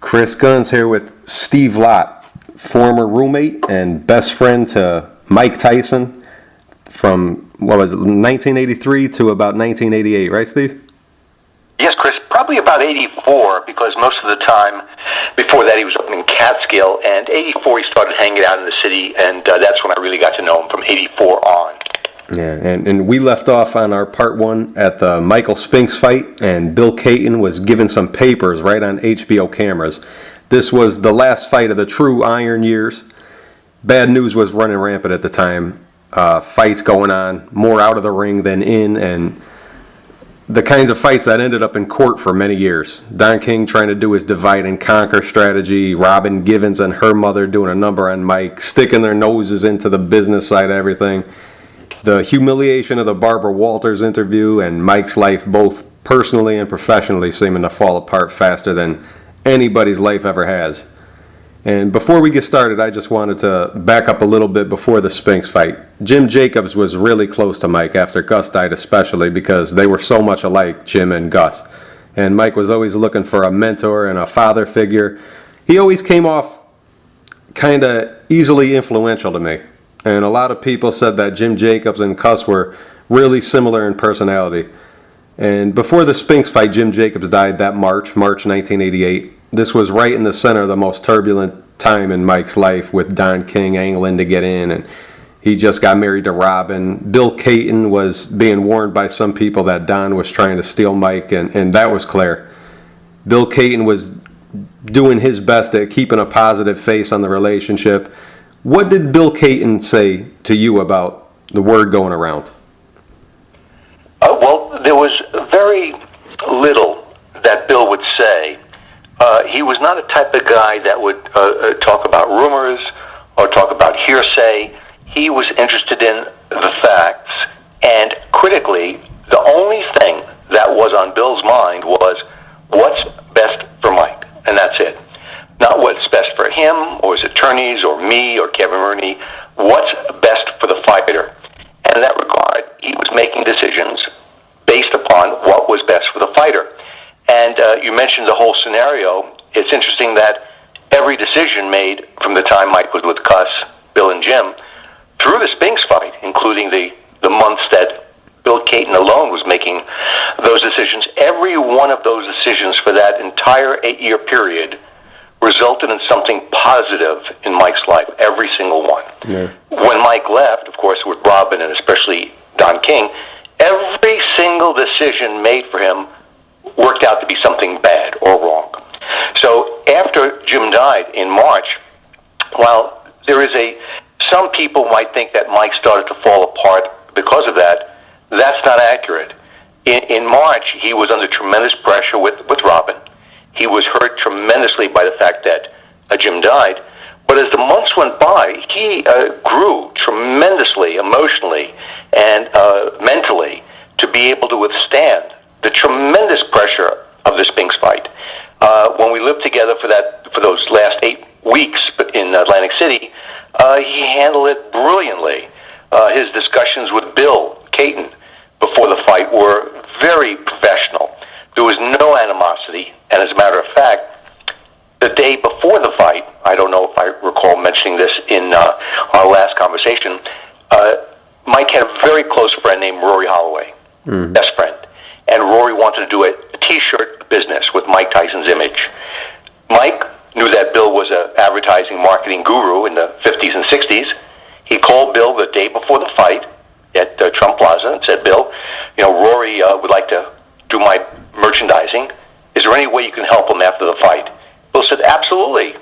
Chris Gunzz here with Steve Lott, former roommate and best friend to Mike Tyson from, 1983 to about 1988, right, Steve? Yes, Chris, probably about 84, because most of the time before that he was up in Catskill, and 84 he started hanging out in the city, and that's when I really got to know him, from 84 on. Yeah, and we left off on our part one at the Michael Spinks fight, and Bill Caton was given some papers right on HBO cameras. This was the last fight of the true Iron years. Bad news was running rampant at the time. Fights going on, more out of the ring than in, and the kinds of fights that ended up in court for many years. Don King trying to do his divide and conquer strategy, Robin Givens and her mother doing a number on Mike, sticking their noses into the business side of everything. The humiliation of the Barbara Walters interview, and Mike's life both personally and professionally seeming to fall apart faster than anybody's life ever has. And before we get started, I just wanted to back up a little bit before the Spinks fight. Jim Jacobs was really close to Mike after Gus died, especially because they were so much alike, Jim and Gus. And Mike was always looking for a mentor and a father figure. He always came off kind of easily influential to me. And a lot of people said that Jim Jacobs and Gus were really similar in personality. And before the Spinks fight, Jim Jacobs died that March 1988. This was right in the center of the most turbulent time in Mike's life, with Don King angling to get in, and he just got married to Robin. Bill Caton was being warned by some people that Don was trying to steal Mike, and that was clear. Bill Caton was doing his best at keeping a positive face on the relationship. What did Bill Caton say to you about the word going around? Well, there was very little that Bill would say. He was not a type of guy that would talk about rumors or talk about hearsay. He was interested in the facts, and critically, the only thing that was on Bill's mind was what's best for Mike, and that's it. Not what's best for him or his attorneys or me or Kevin Rooney, what's best for the fighter. And in that regard, he was making decisions based upon what was best for the fighter. And you mentioned the whole scenario. It's interesting that every decision made from the time Mike was with Gus, Bill, and Jim, through the Spinks fight, including the months that Bill Caton alone was making those decisions, every one of those decisions for that entire 8-year period resulted in something positive in Mike's life, every single one. Yeah. When Mike left, of course, with Robin and especially Don King, every single decision made for him worked out to be something bad or wrong. So after Jim died in March, while there is some people might think that Mike started to fall apart because of that, that's not accurate. In March, he was under tremendous pressure with Robin. He was hurt tremendously by the fact that Jim died. But as the months went by, he grew tremendously emotionally and mentally to be able to withstand the tremendous pressure of the Spinks fight. When we lived together for those last 8 weeks in Atlantic City, he handled it brilliantly. His discussions with Bill Caton before the fight were very professional. There was no animosity, and as a matter of fact, the day before the fight, I don't know if I recall mentioning this in our last conversation, Mike had a very close friend named Rory Holloway, best friend. And Rory wanted to do a T-shirt business with Mike Tyson's image. Mike knew that Bill was an advertising marketing guru in the 50s and 60s. He called Bill the day before the fight at Trump Plaza and said, Bill, Rory would like to do my merchandising. Is there any way you can help him after the fight? Bill said, absolutely.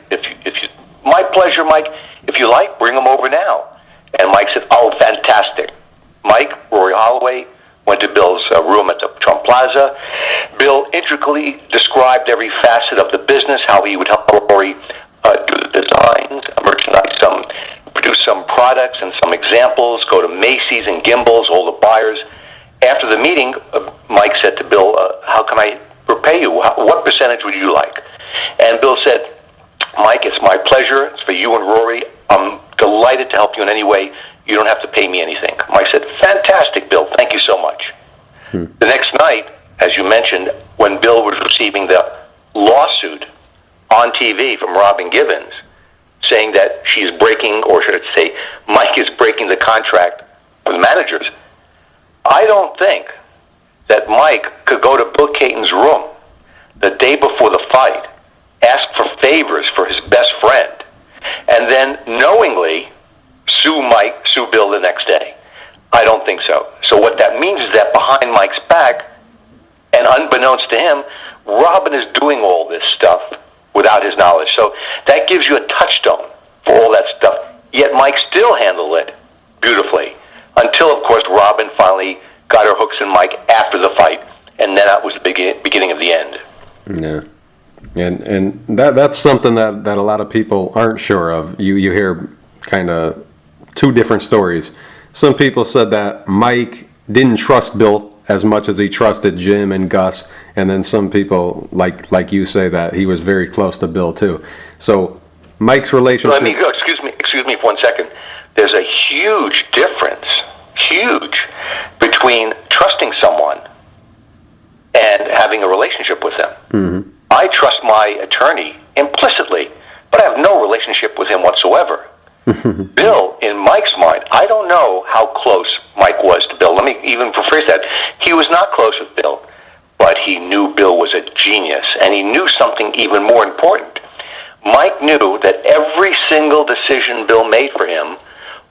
My pleasure, Mike. If you like, bring him over now. And Mike said, oh, fantastic. Mike, Rory Holloway, went to Bill's room at the Trump Plaza. Bill intricately described every facet of the business, how he would help Rory do the designs, merchandise, produce some products and some examples, go to Macy's and Gimbel's, all the buyers. After the meeting, Mike said to Bill, how can I repay you? What percentage would you like? And Bill said, Mike, it's my pleasure. It's for you and Rory. I'm delighted to help you in any way. You don't have to pay me anything. Mike said, fantastic, Bill. Thank you so much. The next night, as you mentioned, when Bill was receiving the lawsuit on TV from Robin Givens saying that she's breaking, or should I say, Mike is breaking the contract with managers. I don't think that Mike could go to Bill Caton's room the day before the fight, ask for favors for his best friend, and then knowingly sue Bill the next day. I don't think so. So what that means is that behind Mike's back, and unbeknownst to him, Robin is doing all this stuff without his knowledge. So that gives you a touchstone for all that stuff. Yet Mike still handled it beautifully until, of course, Robin finally got her hooks in Mike after the fight, and then that was the beginning of the end. Yeah. And that's something that a lot of people aren't sure of. You hear kind of two different stories. Some people said that Mike didn't trust Bill as much as he trusted Jim and Gus, and then some people, like you say, that he was very close to Bill too. So Mike's relationship... Excuse me for 1 second. There's a huge difference, between trusting someone and having a relationship with them. Mm-hmm. I trust my attorney implicitly, but I have no relationship with him whatsoever. Bill, in Mike's mind, I don't know how close Mike was to Bill. Let me even rephrase that. He was not close with Bill, but he knew Bill was a genius, and he knew something even more important. Mike knew that every single decision Bill made for him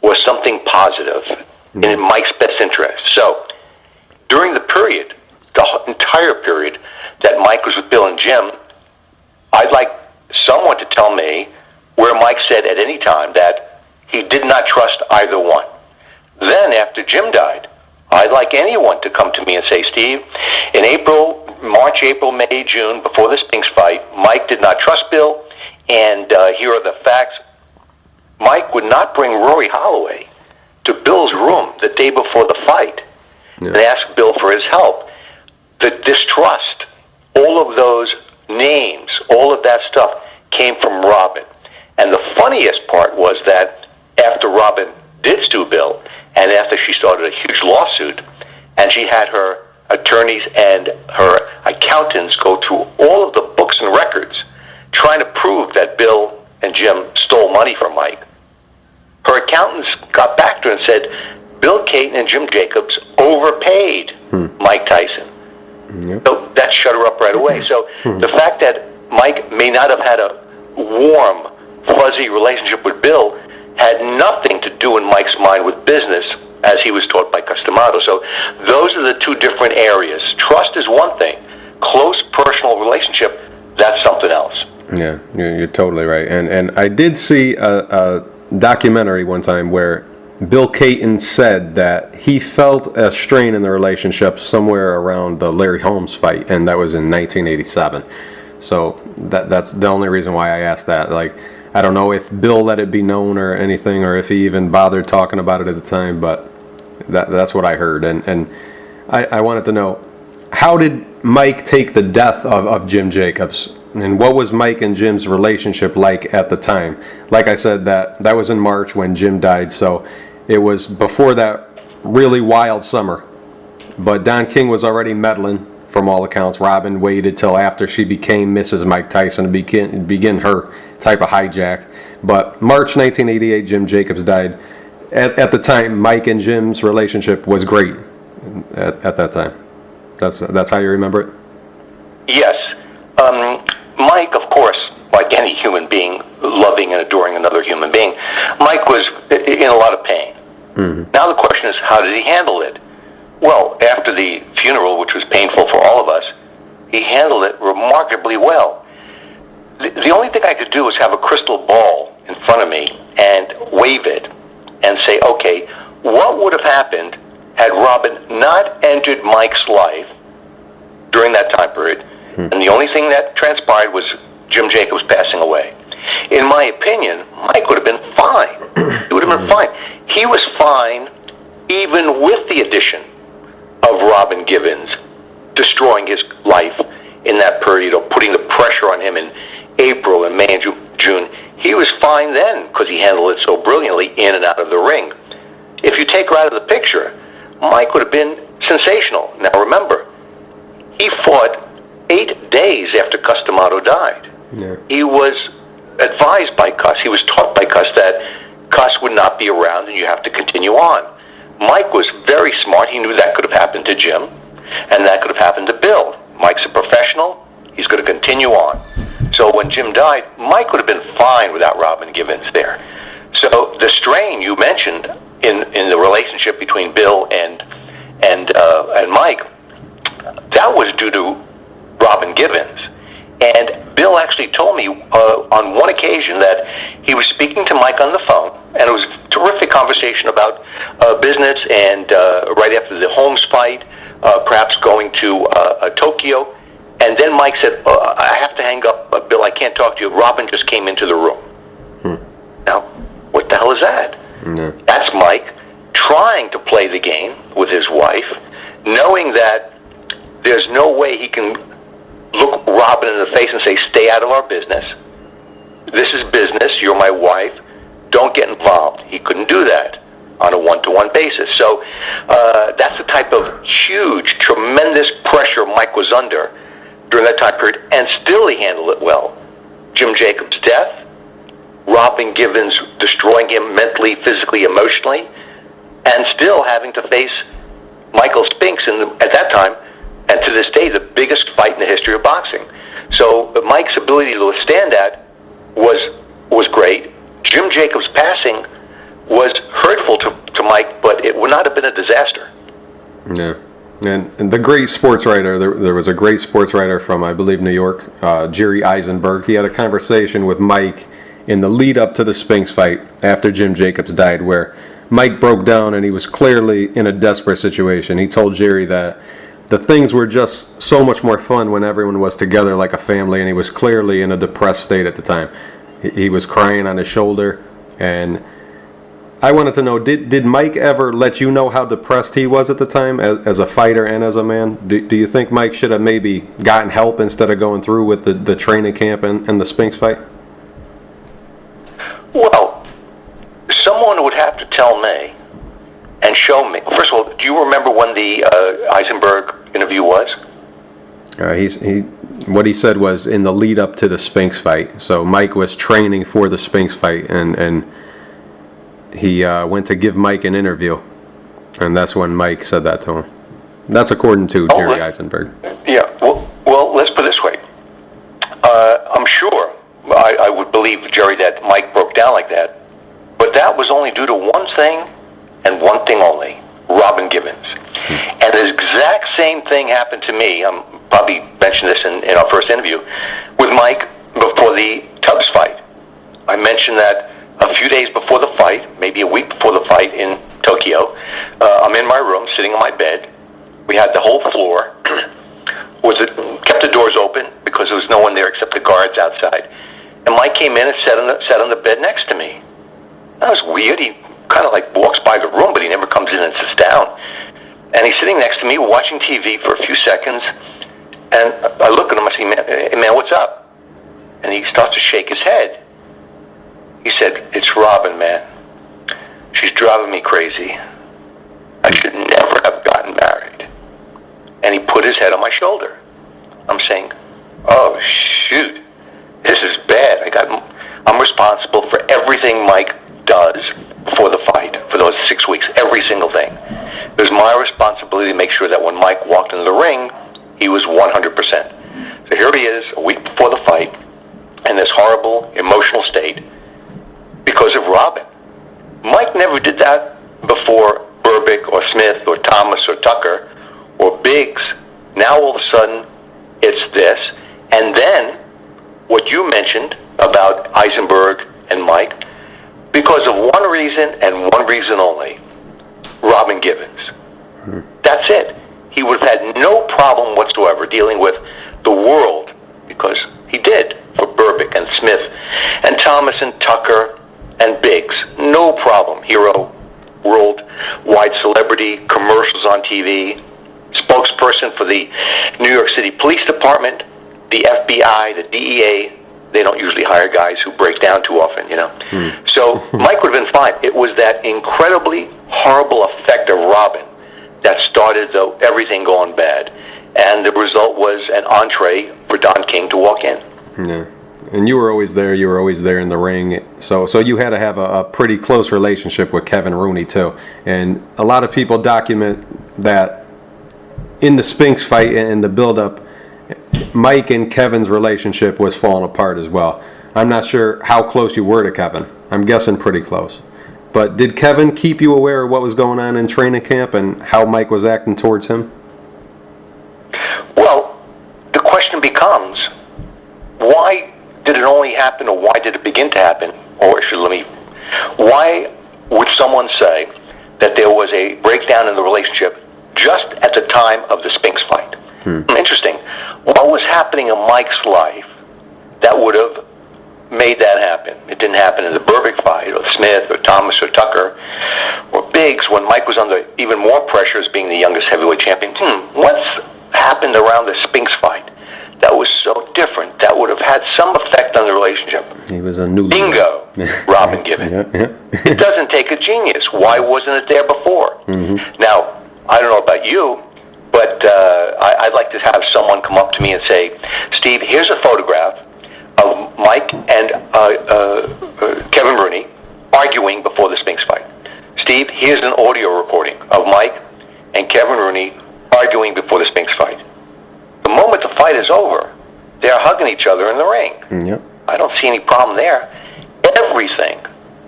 was something positive and in Mike's best interest. So, during the period, the entire period that Mike was with Bill and Jim, I'd like someone to tell me where Mike said at any time that he did not trust either one. Then, after Jim died, I'd like anyone to come to me and say, Steve, in March, April, May, June, before the Spinks fight, Mike did not trust Bill, and here are the facts. Mike would not bring Rory Holloway to Bill's room the day before the fight and ask Bill for his help. The distrust, all of those names, all of that stuff came from Robin. And the funniest part was that after Robin did sue Bill, and after she started a huge lawsuit, and she had her attorneys and her accountants go through all of the books and records trying to prove that Bill and Jim stole money from Mike, her accountants got back to her and said, Bill Caton and Jim Jacobs overpaid Mike Tyson. Yep. So that shut her up right away. So the fact that Mike may not have had a warm, fuzzy relationship with Bill had nothing to do in Mike's mind with business, as he was taught by Customato. So those are the two different areas. Trust is one thing. Close personal relationship, that's something else. Yeah, you're totally right. And I did see a documentary one time where Bill Caton said that he felt a strain in the relationship somewhere around the Larry Holmes fight, and that was in 1987. So that's the only reason why I asked that. Like, I don't know if Bill let it be known or anything, or if he even bothered talking about it at the time, but that's what I heard. And I wanted to know, how did Mike take the death of Jim Jacobs? And what was Mike and Jim's relationship like at the time? Like I said, that was in March when Jim died, so it was before that really wild summer. But Don King was already meddling, from all accounts. Robin waited till after she became Mrs. Mike Tyson to begin her type of hijack. But March 1988, Jim Jacobs died. At the time, Mike and Jim's relationship was great at that time. That's how you remember it? Yes. Mike, of course, like any human being, loving and adoring another human being, Mike was in a lot of pain. Mm-hmm. Now the question is, how did he handle it? Well, after the funeral, which was painful for all of us, he handled it remarkably well. The only thing I could do was have a crystal ball in front of me and wave it and say, okay, what would have happened had Robin not entered Mike's life during that time period? And the only thing that transpired was Jim Jacobs passing away. In my opinion, Mike would have been fine. He would have been fine. He was fine even with the addition of Robin Givens destroying his life in that period, or putting the pressure on him in April and May and June. He was fine then because he handled it so brilliantly in and out of the ring. If you take her out of the picture, Mike would have been sensational. Now remember, he fought 8 days after Customato died. Yeah. He was advised by Cuss. He was taught by Cuss that Cuss would not be around and you have to continue on. Mike was very smart. He knew that could have happened to Jim, and that could have happened to Bill. Mike's a professional. He's going to continue on. So when Jim died, Mike would have been fine without Robin Givens there. So the strain you mentioned in the relationship between Bill and Mike, that was due to Robin Givens. And Bill actually told me on one occasion that he was speaking to Mike on the phone, and it was a terrific conversation about business, and right after the Holmes fight, perhaps going to Tokyo. And then Mike said, I have to hang up, Bill, I can't talk to you. Robin just came into the room. Now, what the hell is that? That's Mike trying to play the game with his wife, knowing that there's no way he can look Robin in the face and say, stay out of our business. This is business. You're my wife. Don't get involved. He couldn't do that on a one-to-one basis. So that's the type of huge, tremendous pressure Mike was under during that time period, and still he handled it well. Jim Jacobs' death, Robin Givens destroying him mentally, physically, emotionally, and still having to face Michael Spinks at that time, and to this day, the biggest fight in the history of boxing. So Mike's ability to withstand that was great. Jim Jacobs' passing was hurtful to Mike, but it would not have been a disaster. Yeah. And the great sports writer, there was a great sports writer from, I believe, New York, Jerry Eisenberg. He had a conversation with Mike in the lead up to the Spinks fight after Jim Jacobs died, where Mike broke down and he was clearly in a desperate situation. He told Jerry that the things were just so much more fun when everyone was together like a family, and he was clearly in a depressed state at the time. He was crying on his shoulder, and I wanted to know, did Mike ever let you know how depressed he was at the time as a fighter and as a man? Do you think Mike should have maybe gotten help instead of going through with the training camp and the Spinks fight? Well, someone would have to tell me and show me. First of all, do you remember when the Eisenberg interview was? What he said was in the lead up to the Spinks fight. So Mike was training for the Spinks fight, and he went to give Mike an interview, and that's when Mike said that to him. That's according to Jerry Eisenberg. Yeah. Well, let's put it this way. I'm sure I would believe Jerry that Mike broke down like that, but that was only due to one thing and one thing only: Robin Givens. And the exact same thing happened to me. Probably mentioned this in our first interview with Mike before the Tubbs fight. I mentioned that a few days before the fight, maybe a week before the fight in Tokyo, I'm in my room, sitting on my bed. We had the whole floor. Kept the doors open because there was no one there except the guards outside. And Mike came in and sat on the bed next to me. That was weird. He kind of like walks by the room, but he never comes in and sits down. And he's sitting next to me watching TV for a few seconds. And I look at him, I say, hey, man, what's up? And he starts to shake his head. He said, it's Robin, man. She's driving me crazy. I should never have gotten married. And he put his head on my shoulder. I'm saying, oh, shoot. This is bad. I'm responsible for everything Mike does before the fight, for those 6 weeks, every single thing. It was my responsibility to make sure that when Mike walked into the ring, he was 100%. So here he is, a week before the fight, in this horrible emotional state because of Robin. Mike never did that before Burbick or Smith or Thomas or Tucker or Biggs. Now all of a sudden, it's this. And then, what you mentioned about Eisenberg and Mike, because of one reason and one reason only: Robin Givens. That's it. He would have had no problem whatsoever dealing with the world, because he did for Burbick and Smith and Thomas and Tucker and Biggs. No problem. Hero, worldwide celebrity, commercials on TV, spokesperson for the New York City Police Department, the FBI, the DEA. They don't usually hire guys who break down too often, you know. So Mike would have been fine. It was that incredibly horrible effect of Robin that started everything going bad. And the result was an entree for Don King to walk in. Yeah. And you were always there. You were always there in the ring. So you had to have a pretty close relationship with Kevin Rooney too. And a lot of people document that in the Spinks fight and the build-up, Mike and Kevin's relationship was falling apart as well. I'm not sure how close you were to Kevin. I'm guessing pretty close. But did Kevin keep you aware of what was going on in training camp and how Mike was acting towards him? Well, the question becomes, why did it only happen, or why did it begin to happen? Or why would someone say that there was a breakdown in the relationship just at the time of the Spinks fight? Interesting. What was happening in Mike's life that would have made that happen? It didn't happen in the Berwick fight, or Smith, or Thomas, or Tucker, or Biggs, when Mike was under even more pressure as being the youngest heavyweight champion. What's happened around the Spinks fight that was so different, that would have had some effect on the relationship? He was a new Bingo, Robin Gibbons. It doesn't take a genius. Why wasn't it there before? Now, I don't know about you, but I'd like to have someone come up to me and say, Steve, here's a photograph of Mike and Kevin Rooney arguing before the Spinks fight. Steve, here's an audio recording of Mike and Kevin Rooney arguing before the Spinks fight. The moment the fight is over, they're hugging each other in the ring. Yep. I don't see any problem there. Everything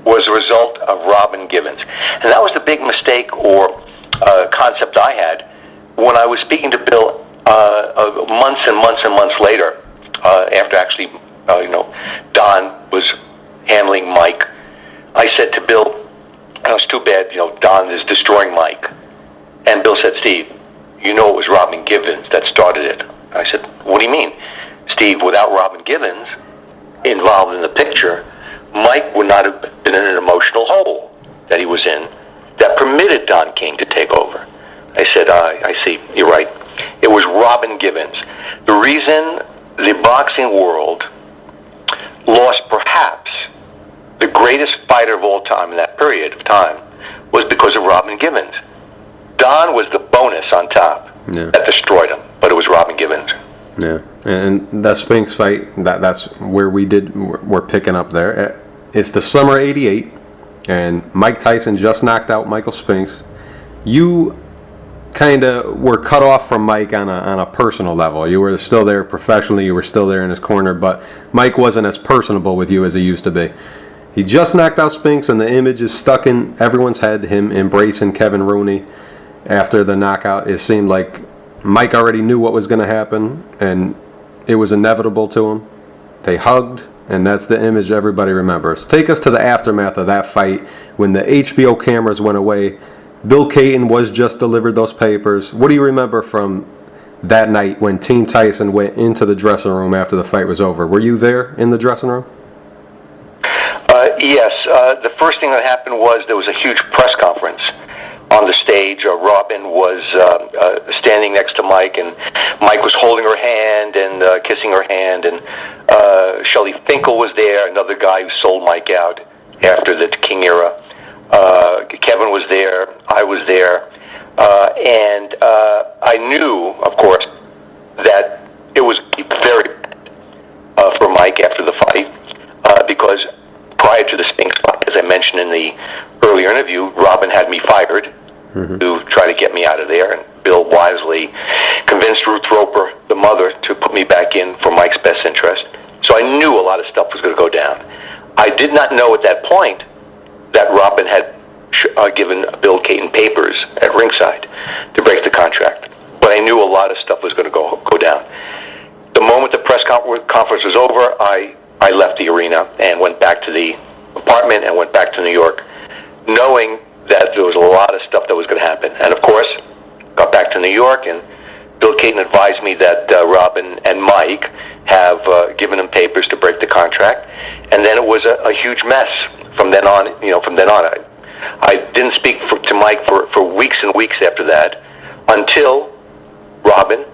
was a result of Robin Gibbons. And that was the big mistake or concept I had when I was speaking to Bill months and months and months later, after actually, Don was handling Mike. I said to Bill, it's too bad, Don is destroying Mike. And Bill said, Steve, it was Robin Gibbons that started it. I said, what do you mean? Steve, without Robin Gibbons involved in the picture, Mike would not have been in an emotional hole that he was in that permitted Don King to take over. I said, I see, you're right. It was Robin Gibbons. The reason the boxing world lost perhaps the greatest fighter of all time in that period of time was because of Robin Gibbons. Don was the bonus on top that destroyed him, but it was Robin Gibbons. Yeah, and that Spinks fight, that's where we're picking up there. It's the summer '88, and Mike Tyson just knocked out Michael Spinks. You kind of were cut off from Mike on a personal level. You were still there professionally, you were still there in his corner, but Mike wasn't as personable with you as he used to be. He just knocked out Spinks, and the image is stuck in everyone's head, him embracing Kevin Rooney after the knockout. It seemed like Mike already knew what was going to happen, and it was inevitable to him. They hugged, and that's the image everybody remembers. Take us to the aftermath of that fight when the HBO cameras went away. Bill Caton was just delivered those papers. What do you remember from that night when Team Tyson went into the dressing room after the fight was over? Were you there in the dressing room? Yes. The first thing that happened was there was a huge press conference on the stage. Robin was standing next to Mike, and Mike was holding her hand and kissing her hand, and Shelley Finkel was there, another guy who sold Mike out after the King era. Kevin was there, I was there, and I knew, of course, that it was very for Mike after the fight, because prior to the Spinks fight, as I mentioned in the earlier interview, Robin had me fired to try to get me out of there, and Bill wisely convinced Ruth Roper, the mother, to put me back in for Mike's best interest. So I knew a lot of stuff was going to go down. I did not know at that point that Robin had given Bill Caton papers at ringside to break the contract. But I knew a lot of stuff was going to go down. The moment the press conference was over, I left the arena and went back to the apartment and went back to New York, knowing that there was a lot of stuff that was going to happen. And of course, got back to New York, and Bill Caton advised me that Robin and Mike have given him papers to break the contract. And then it was a huge mess from then on. I didn't speak to Mike for weeks and weeks after that, until Robin,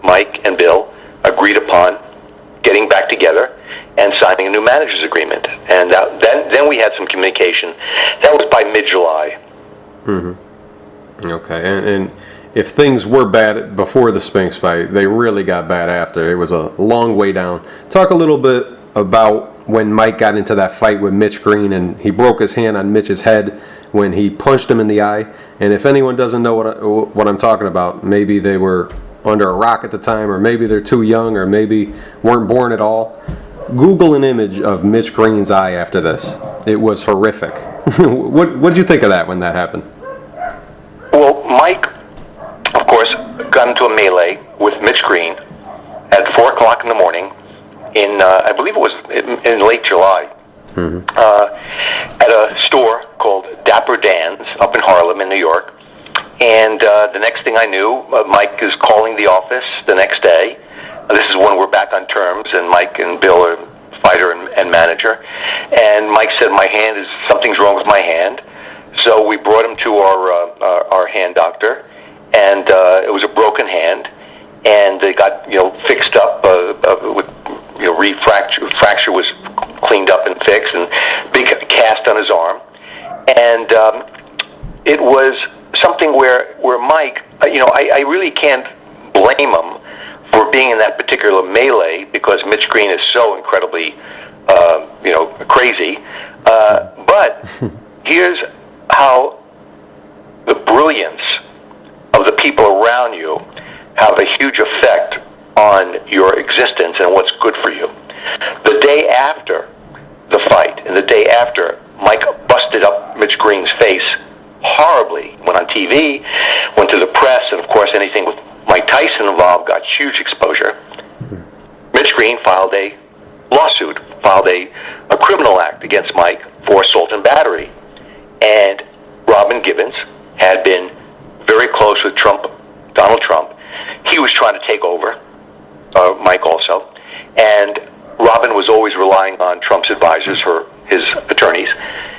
Mike, and Bill agreed upon getting back together and signing a new manager's agreement. And then we had some communication. That was by mid-July. Okay, and if things were bad before the Spinks fight, they really got bad after. It was a long way down. Talk a little bit about when Mike got into that fight with Mitch Green and he broke his hand on Mitch's head when he punched him in the eye. And if anyone doesn't know what I'm talking about, maybe they were under a rock at the time, or maybe they're too young, or maybe weren't born at all. Google an image of Mitch Green's eye after this. It was horrific. What did you think of that when that happened? Well, Mike, of course, got into a melee with Mitch Green at 4 o'clock in the morning in, I believe it was in late July, at a store called Dapper Dan's up in Harlem in New York. And the next thing I knew, Mike is calling the office the next day. This is when we're back on terms, and Mike and Bill are fighter and manager. And Mike said, something's wrong with my hand. So we brought him to our hand doctor, and it was a broken hand. And they got fixed up with fracture was cleaned up and fixed, and big cast on his arm. And it was something where Mike, I really can't blame him for being in that particular melee, because Mitch Green is so incredibly, crazy. But here's how the brilliance of the people around you have a huge effect on your existence and what's good for you. The day after the fight, and the day after, Mike busted up Mitch Green's face horribly. Went on TV, went to the press, and of course anything with Mike Tyson involved got huge exposure. Mitch Green filed a lawsuit, filed a criminal act against Mike for assault and battery. And Robin Gibbons had been very close with Donald Trump. He was trying to take over, Mike also. And Robin was always relying on Trump's advisors, his attorneys.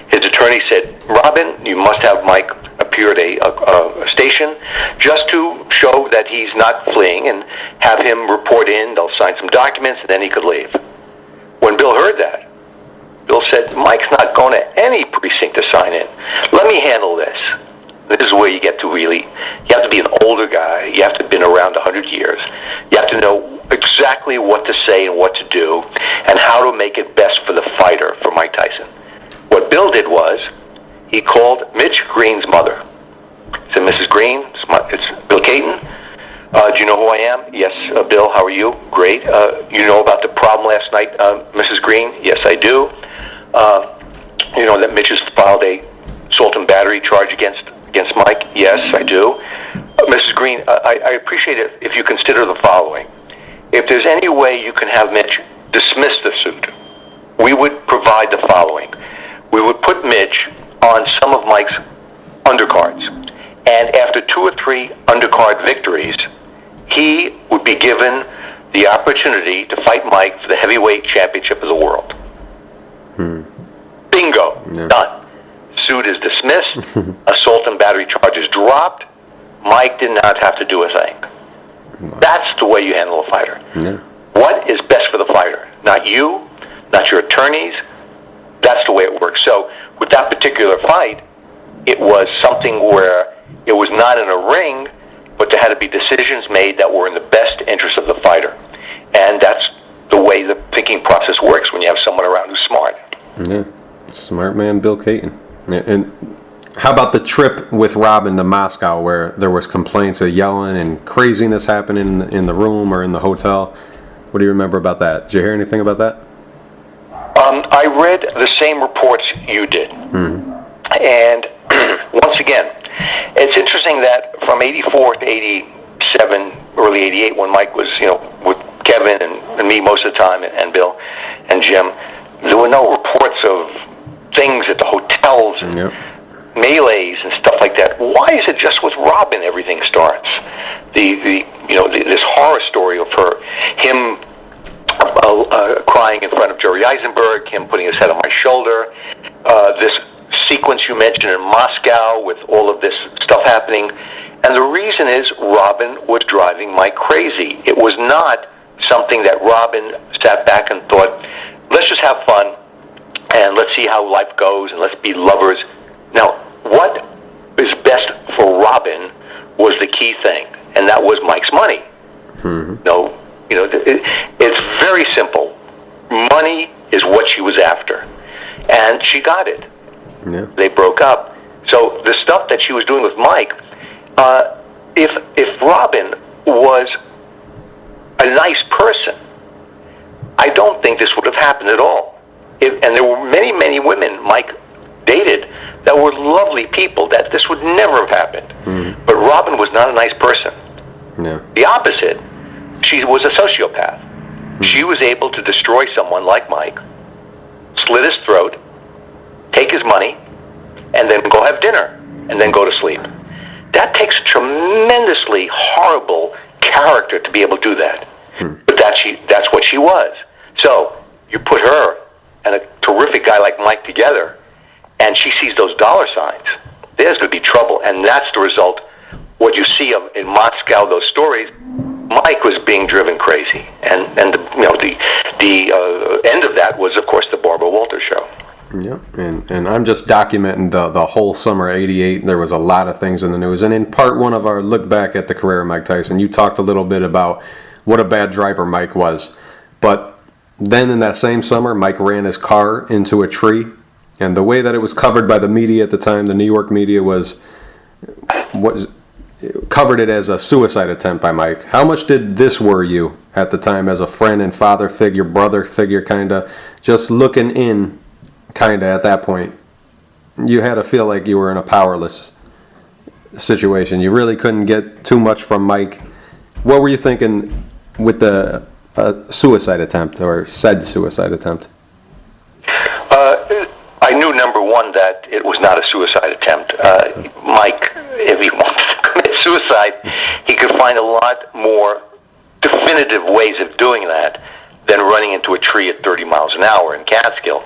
His attorney said, Robin, you must have Mike appear at a station just to show that he's not fleeing, and have him report in. They'll sign some documents, and then he could leave. When Bill heard that, Bill said, Mike's not going to any precinct to sign in. Let me handle this. This is where you have to be an older guy. You have to have been around 100 years. You have to know exactly what to say and what to do, and how to make it best for the fighter, for Mike Tyson. What Bill did was, he called Mitch Green's mother. He said, Mrs. Green, it's Bill Caton. Do you know who I am? Yes, Bill, how are you? Great. You know about the problem last night, Mrs. Green? Yes, I do. You know that Mitch has filed a assault and battery charge against Mike? Yes, I do. Mrs. Green, I appreciate it if you consider the following. If there's any way you can have Mitch dismiss the suit, we would provide the following. We would put Mitch on some of Mike's undercards. And after 2 or 3 undercard victories, he would be given the opportunity to fight Mike for the heavyweight championship of the world. Bingo. Yeah. Done. Suit is dismissed. Assault and battery charges dropped. Mike did not have to do a thing. That's the way you handle a fighter. Yeah. What is best for the fighter? Not you, not your attorneys. That's the way it works. So with that particular fight, it was something where it was not in a ring, but there had to be decisions made that were in the best interest of the fighter. And that's the way the thinking process works when you have someone around who's smart. Yeah. Smart man, Bill Caton. And how about the trip with Robin to Moscow, where there was complaints of yelling and craziness happening in the room or in the hotel? What do you remember about that? Did you hear anything about that? I read the same reports you did. And once again, it's interesting that from 84 to 87, early 88, when Mike was, with Kevin and me most of the time, and Bill and Jim, there were no reports of things at the hotels and melees and stuff like that. Why is it just with Robin everything starts? This horror story of him crying in front of Jerry Eisenberg, him putting his head on my shoulder, this sequence you mentioned in Moscow with all of this stuff happening. And the reason is Robin was driving Mike crazy. It was not something that Robin sat back and thought, let's just have fun and let's see how life goes and let's be lovers. Now, what is best for Robin was the key thing, and that was Mike's money. No, it's very simple. money is what she was after. And she got it. Yeah. They broke up. So the stuff that she was doing with Mike, if Robin was a nice person, I don't think this would have happened at all. And there were many, many women Mike dated that were lovely people that this would never have happened. Mm-hmm. But Robin was not a nice person. Yeah. The opposite. She was a sociopath. Mm-hmm. She was able to destroy someone like Mike, slit his throat, take his money, and then go have dinner, and then go to sleep. That takes tremendously horrible character to be able to do that. But that's what she was. So you put her and a terrific guy like Mike together, and she sees those dollar signs. There's going to be trouble, and that's the result. What you see in Moscow, those stories, Mike was being driven crazy, and the end of that was, of course, the Barbara Walters show. Yeah, and I'm just documenting the whole summer of '88. There was a lot of things in the news, and in part one of our look back at the career of Mike Tyson, you talked a little bit about what a bad driver Mike was. But then in that same summer, Mike ran his car into a tree, and the way that it was covered by the media at the time, the New York media was covered it as a suicide attempt by Mike. How much did this worry you at the time as a friend and father figure, brother figure, kind of just looking in, kind of at that point? You had to feel like you were in a powerless situation. You really couldn't get too much from Mike. What were you thinking with the suicide attempt, or said suicide attempt? I knew, number one, that it was not a suicide attempt. Mike, if he wanted to commit suicide, he could find a lot more definitive ways of doing that than running into a tree at 30 miles an hour in Catskill.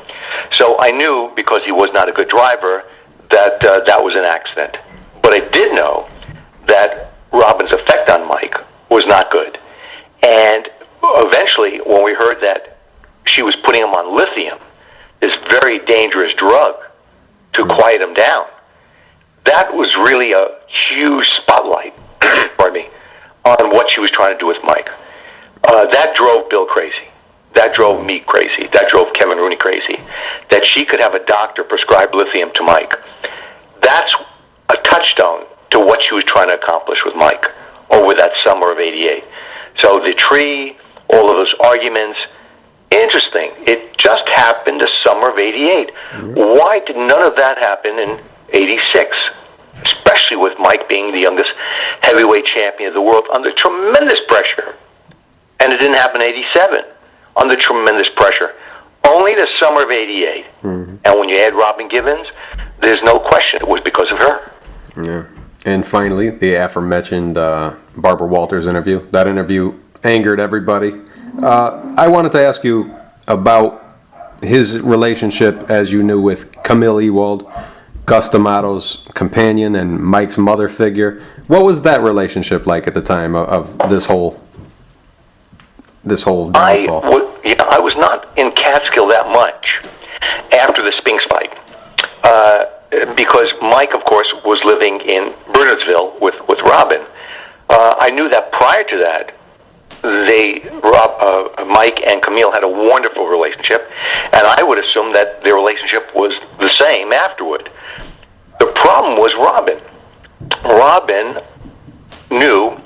So I knew, because he was not a good driver, that that was an accident. But I did know that Robin's effect on Mike was not good. And eventually, when we heard that she was putting him on lithium, this very dangerous drug, to quiet him down, that was really a huge spotlight, pardon me, on what she was trying to do with Mike. That drove Bill crazy. That drove me crazy. That drove Kevin Rooney crazy. That she could have a doctor prescribe lithium to Mike. That's a touchstone to what she was trying to accomplish with Mike over that summer of '88. So the tree, all of those arguments, interesting. It just happened the summer of '88. Mm-hmm. Why did none of that happen in '86? Especially with Mike being the youngest heavyweight champion of the world under tremendous pressure. And it didn't happen in '87 under tremendous pressure. Only the summer of '88. Mm-hmm. And when you add Robin Givens, there's no question it was because of her. Yeah. And finally, the aforementioned Barbara Walters interview. That interview angered everybody. I wanted to ask you about his relationship, as you knew, with Camille Ewald, Gus D'Amato's companion and Mike's mother figure. What was that relationship like at the time of this whole downfall? I was not in Catskill that much after the Spinks fight. Because Mike, of course, was living in Bernardsville with Robin. I knew that prior to that, Mike and Camille had a wonderful relationship, and I would assume that their relationship was the same afterward. The problem was Robin. Robin knew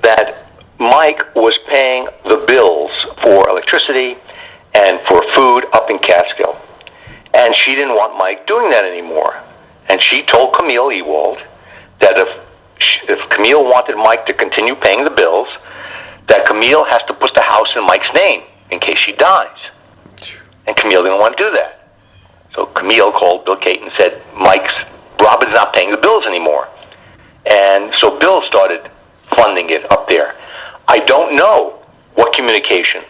that Mike was paying the bills for electricity and for food up in Catskill. And she didn't want Mike doing that anymore. And she told Camille Ewald that if Camille wanted Mike to continue paying the bills, that Camille has to put the house in Mike's name in case she dies. And Camille didn't want to do that. So Camille called Bill Caton and said, Robin's not paying the bills anymore. And so Bill started funding it up there. I don't know what communication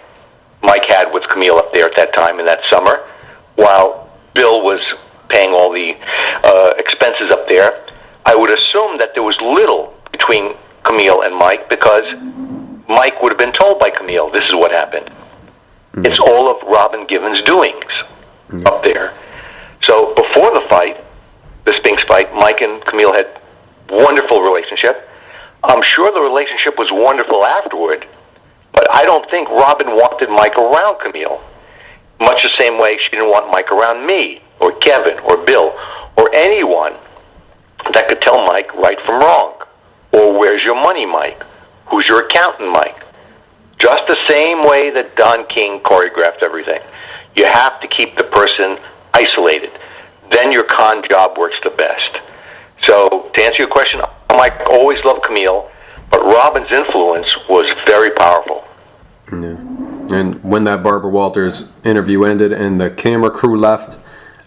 Mike had with Camille up there at that time in that summer, while Bill was paying all the expenses up there. I would assume that there was little between Camille and Mike, because Mike would have been told by Camille, this is what happened. Mm-hmm. It's all of Robin Givens' doings up there. So before the fight, the Spinks fight, Mike and Camille had wonderful relationship. I'm sure the relationship was wonderful afterward, but I don't think Robin wanted Mike around Camille. much the same way she didn't want Mike around me, or Kevin, or Bill, or anyone that could tell Mike right from wrong. Or where's your money, Mike? Who's your accountant, Mike? Just the same way that Don King choreographed everything. You have to keep the person isolated. Then your con job works the best. So to answer your question, Mike always loved Camille, but Robin's influence was very powerful. Yeah. And when that Barbara Walters interview ended and the camera crew left,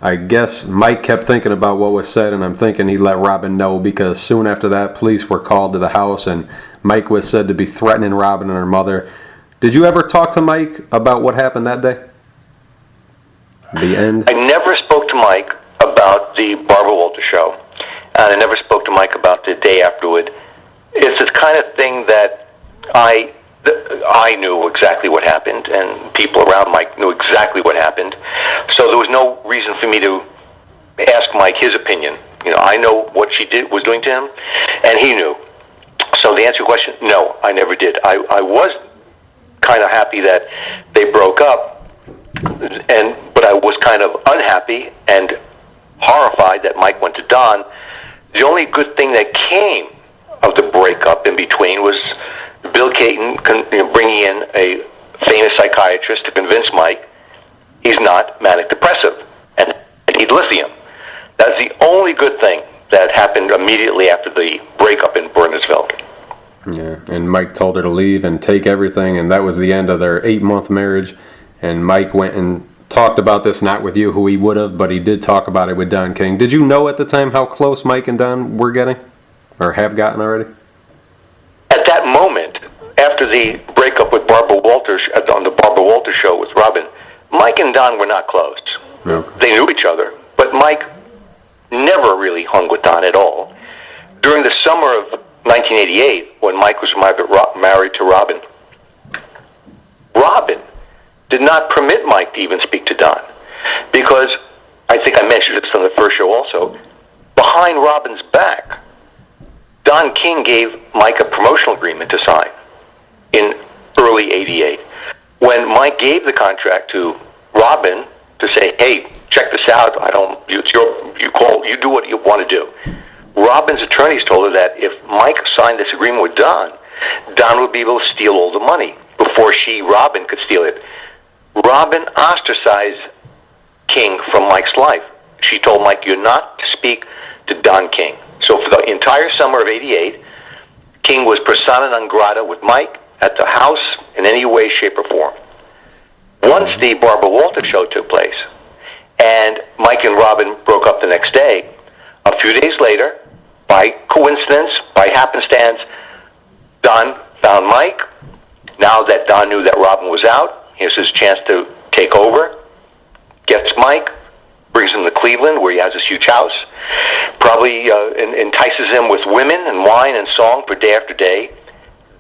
I guess Mike kept thinking about what was said, and I'm thinking he let Robin know, because soon after that, police were called to the house, and Mike was said to be threatening Robin and her mother. Did you ever talk to Mike about what happened that day? The end? I never spoke to Mike about the Barbara Walters show, and I never spoke to Mike about the day afterward. It's the kind of thing that I knew exactly what happened, and people around Mike knew exactly what happened. So there was no reason for me to ask Mike his opinion. I know what she was doing to him, and he knew. So the answer to your question, no, I never did. I was kind of happy that they broke up, but I was kind of unhappy and horrified that Mike went to Don. The only good thing that came of the breakup in between was Bill Caton bringing in a famous psychiatrist to convince Mike he's not manic depressive and he'd lithium. That's the only good thing that happened immediately after the breakup in Burnersville. Yeah, and Mike told her to leave and take everything, and that was the end of their 8-month marriage. And Mike went and talked about this, not with you, who he would have, but he did talk about it with Don King. Did you know at the time how close Mike and Don were getting, or have gotten already? At that moment, after the breakup with Barbara Walters, on the Barbara Walters show with Robin, Mike and Don were not close. Okay. They knew each other, but Mike never really hung with Don at all. During the summer of 1988, when Mike was married to Robin, Robin did not permit Mike to even speak to Don, because, I think I mentioned this from the first show also, behind Robin's back, Don King gave Mike a promotional agreement to sign in early '88. When Mike gave the contract to Robin to say, "Hey, check this out. You do what you want to do." Robin's attorneys told her that if Mike signed this agreement with Don would be able to steal all the money before Robin could steal it. Robin ostracized King from Mike's life. She told Mike, "You're not to speak to Don King." So for the entire summer of '88, King was persona non grata with Mike at the house in any way, shape, or form. Once the Barbara Walters show took place, and Mike and Robin broke up the next day, a few days later, by coincidence, by happenstance, Don found Mike. Now that Don knew that Robin was out, here's his chance to take over, gets Mike, brings him to Cleveland, where he has this huge house, probably entices him with women and wine and song for day after day.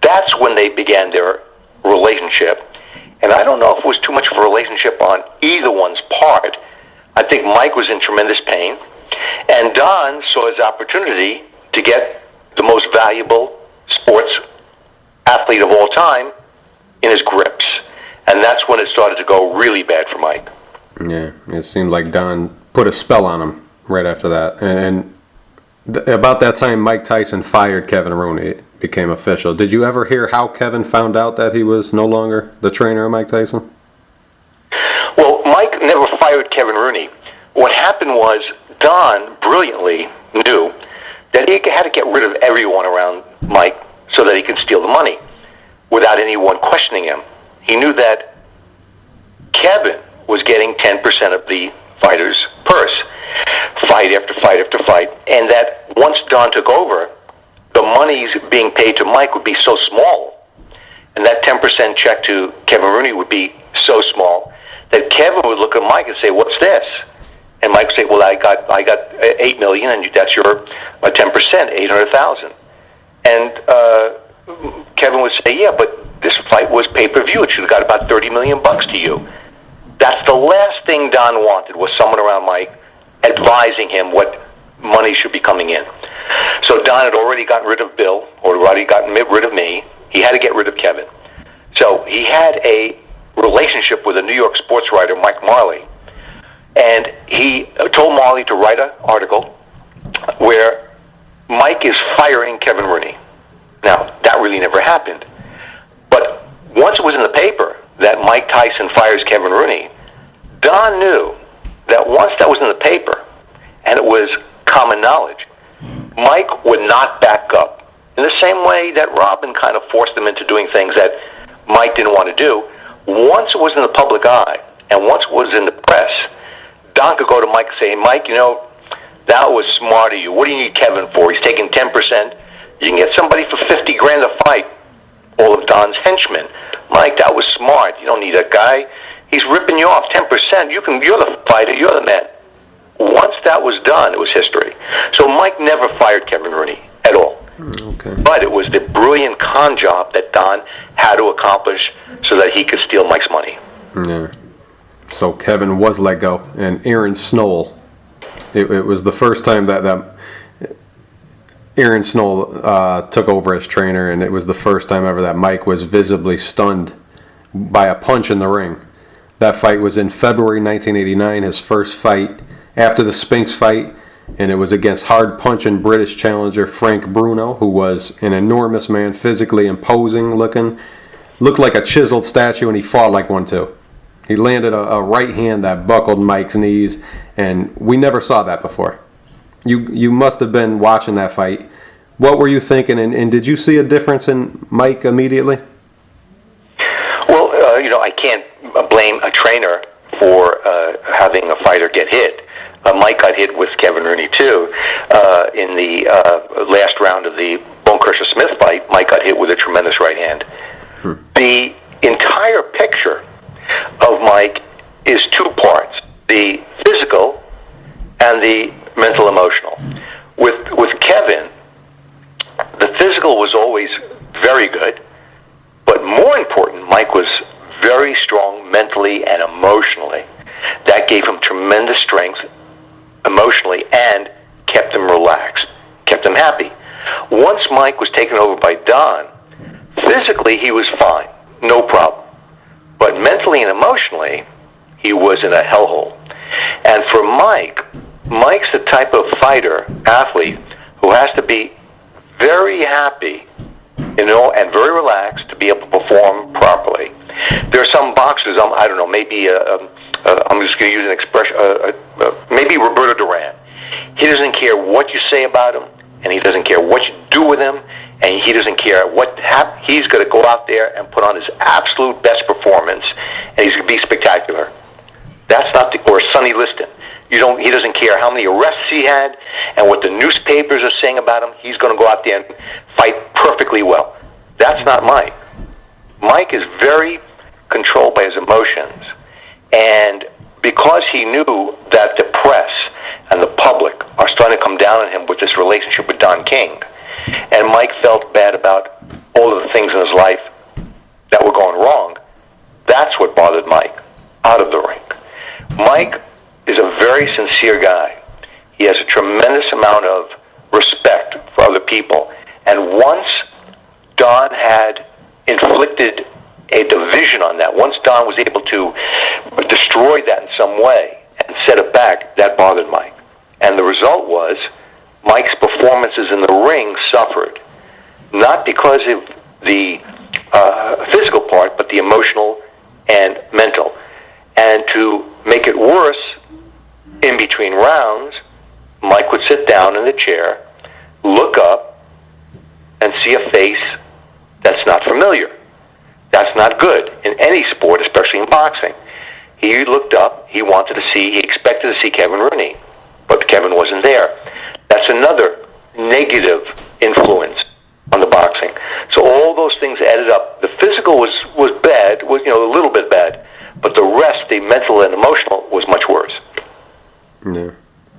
That's when they began their relationship. And I don't know if it was too much of a relationship on either one's part. I think Mike was in tremendous pain, and Don saw his opportunity to get the most valuable sports athlete of all time in his grips. And that's when it started to go really bad for Mike. Yeah, it seemed like Don put a spell on him right after that. And about that time, Mike Tyson fired Kevin Rooney. It became official. Did you ever hear how Kevin found out that he was no longer the trainer of Mike Tyson? Well, Mike never fired Kevin Rooney. What happened was Don brilliantly knew that he had to get rid of everyone around Mike so that he could steal the money without anyone questioning him. He knew that Kevin was getting 10% of the fighter's purse, fight after fight after fight, and that once Don took over, the monies being paid to Mike would be so small, and that 10% check to Kevin Rooney would be so small, that Kevin would look at Mike and say, "What's this?" And Mike would say, "Well, I got $8 million, and that's your 10%, $800,000." And Kevin would say, "Yeah, but this fight was pay-per-view. It should have got about $30 million to you." That's the last thing Don wanted, was someone around Mike advising him what money should be coming in. So Don had already gotten rid of Bill, or already gotten rid of me. He had to get rid of Kevin. So he had a relationship with a New York sports writer, Mike Marley. And he told Marley to write an article where Mike is firing Kevin Rooney. Now, that really never happened. But once it was in the paper that Mike Tyson fires Kevin Rooney, Don knew that once that was in the paper, and it was common knowledge, Mike would not back up. In the same way that Robin kind of forced him into doing things that Mike didn't want to do, once it was in the public eye, and once it was in the press, Don could go to Mike and say, Mike, that was smart of you. What do you need Kevin for? He's taking 10%. You can get somebody for $50,000 a fight. All of Don's henchmen. Mike, that was smart. You don't need that guy. He's ripping you off 10%. You're the fighter. You're the man. Once that was done, it was history. So Mike never fired Kevin Rooney at all. Okay. But it was the brilliant con job that Don had to accomplish so that he could steal Mike's money. Yeah. So Kevin was let go, and Aaron Snow, it was the first time that Aaron Snow took over as trainer, and it was the first time ever that Mike was visibly stunned by a punch in the ring. That fight was in February 1989, his first fight after the Spinks fight, and it was against hard-punching British challenger Frank Bruno, who was an enormous man, physically imposing looking, looked like a chiseled statue, and he fought like one too. He landed a right hand that buckled Mike's knees, and we never saw that before. You must have been watching that fight. What were you thinking, and did you see a difference in Mike immediately? Well, I can't blame a trainer for having a fighter get hit. Mike got hit with Kevin Rooney too. In the last round of the Bone Crusher Smith fight, Mike got hit with a tremendous right hand. The entire picture of Mike is two parts: the physical and the mental emotional. With Kevin, the physical was always very good, but more important, Mike was very strong mentally and emotionally. That gave him tremendous strength emotionally and kept him relaxed, kept him happy. Once Mike was taken over by Don, physically he was fine, no problem. But mentally and emotionally, he was in a hellhole. And for Mike's the type of fighter, athlete, who has to be very happy, and very relaxed to be able to perform properly. There are some boxers, I don't know, maybe, I'm just going to use an expression, maybe Roberto Duran. He doesn't care what you say about him, and he doesn't care what you do with him, and he doesn't care what he's going to go out there and put on his absolute best performance, and he's going to be spectacular. That's not or Sonny Liston. He doesn't care how many arrests he had and what the newspapers are saying about him. He's going to go out there and fight perfectly well. That's not Mike. Mike is very controlled by his emotions, and because he knew that the press and the public are starting to come down on him with this relationship with Don King, and Mike felt bad about all of the things in his life that were going wrong, that's what bothered Mike out of the ring. Mike is a very sincere guy. He has a tremendous amount of respect for other people, and once Don had inflicted a division on that, once Don was able to destroy that in some way and set it back, that bothered Mike. And the result was Mike's performances in the ring suffered, not because of the physical part, but the emotional and mental. And to make it worse, in between rounds, Mike would sit down in the chair, look up, and see a face that's not familiar. That's not good in any sport, especially in boxing. He looked up, he expected to see Kevin Rooney, but Kevin wasn't there. That's another negative influence on the boxing. So all those things added up. The physical was bad, was a little bit bad, but the rest, the mental and emotional, was much worse. Yeah.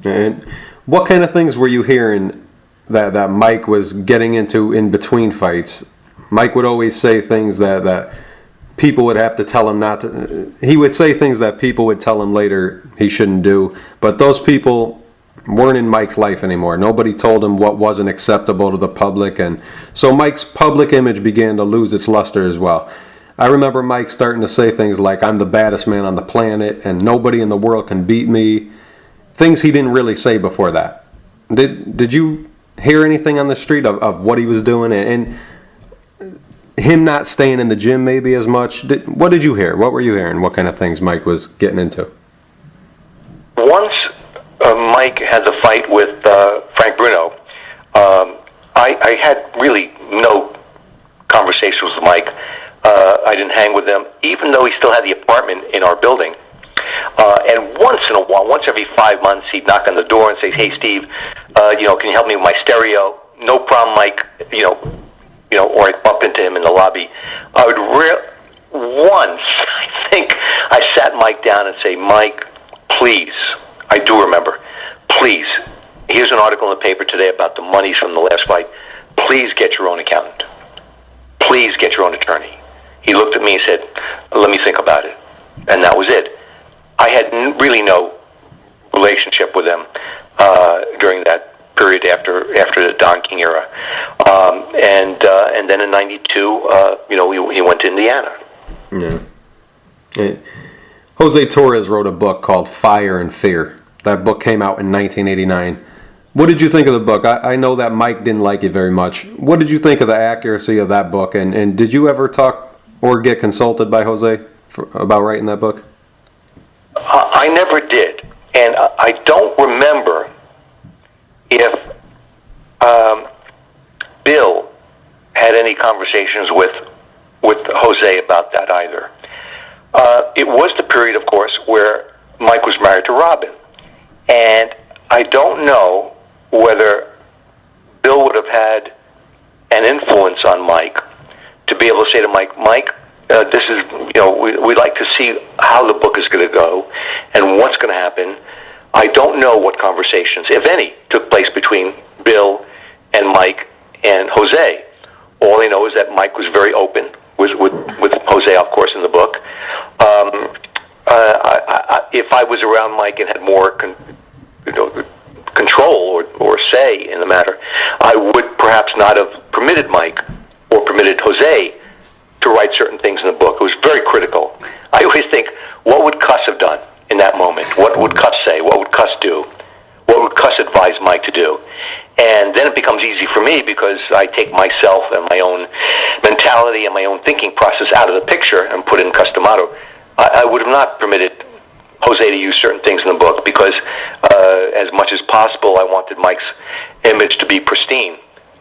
And what kind of things were you hearing that Mike was getting into in between fights? Mike would always say things that people would have to tell him not to. He would say things that people would tell him later he shouldn't do, but those people weren't in Mike's life anymore. Nobody told him what wasn't acceptable to the public, and so Mike's public image began to lose its luster as well. I remember Mike starting to say things like, "I'm the baddest man on the planet and nobody in the world can beat me." Things he didn't really say before that. Did you hear anything on the street of what he was doing and him not staying in the gym maybe as much? What did you hear? What were you hearing? What kind of things Mike was getting into? Once Mike had the fight with Frank Bruno, I had really no conversations with Mike. I didn't hang with him, even though he still had the apartment in our building. And once in a while, once every 5 months, he'd knock on the door and say, "Hey, Steve, can you help me with my stereo?" No problem, Mike. Or I'd bump into him in the lobby. I would once, I think, I sat Mike down and say, "Mike, please," I do remember, "please, here's an article in the paper today about the monies from the last fight. Please get your own accountant. Please get your own attorney." He looked at me and said, "Let me think about it." And that was it. I had really no relationship with him during that period after the Don King era. And then in '92, he went to Indiana. Yeah. Jose Torres wrote a book called Fire and Fear. That book came out in 1989. What did you think of the book? I know that Mike didn't like it very much. What did you think of the accuracy of that book? And did you ever talk or get consulted by Jose about writing that book? I never did. And I don't remember if Bill had any conversations with Jose about that either. It was the period, of course, where Mike was married to Robin. And I don't know whether Bill would have had an influence on Mike to be able to say to Mike, this is, we'd like to see how the book is going to go and what's going to happen. I don't know what conversations, if any, took place between Bill and Mike and Jose. All I know is that Mike was very open with Jose, of course, in the book. If I was around Mike and had more control or say in the matter, I would perhaps not have permitted Mike or permitted Jose to write certain things in the book. It was very critical. I always think, what would Cuss have done in that moment? What would Cuss say? What would Cuss do? What would Cuss advise Mike to do? And then it becomes easy for me because I take myself and my own mentality and my own thinking process out of the picture and put in Cuss D'Amato. I would have not permitted Jose to use certain things in the book because as much as possible I wanted Mike's image to be pristine.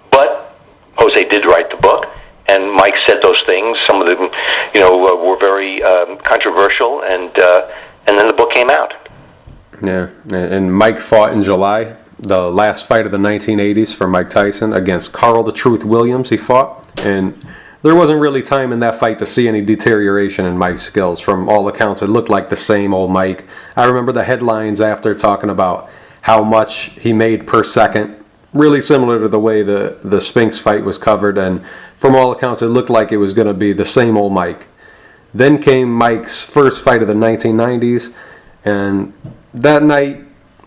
But Jose did write the book, and Mike said those things. Some of them, were very controversial, and then the book came out. Yeah, and Mike fought in July, the last fight of the 1980s for Mike Tyson against Carl the Truth Williams. He fought, and there wasn't really time in that fight to see any deterioration in Mike's skills. From all accounts, it looked like the same old Mike. I remember the headlines after talking about how much he made per second, really similar to the way the Spinks fight was covered, and from all accounts, it looked like it was going to be the same old Mike. Then came Mike's first fight of the 1990s, and that night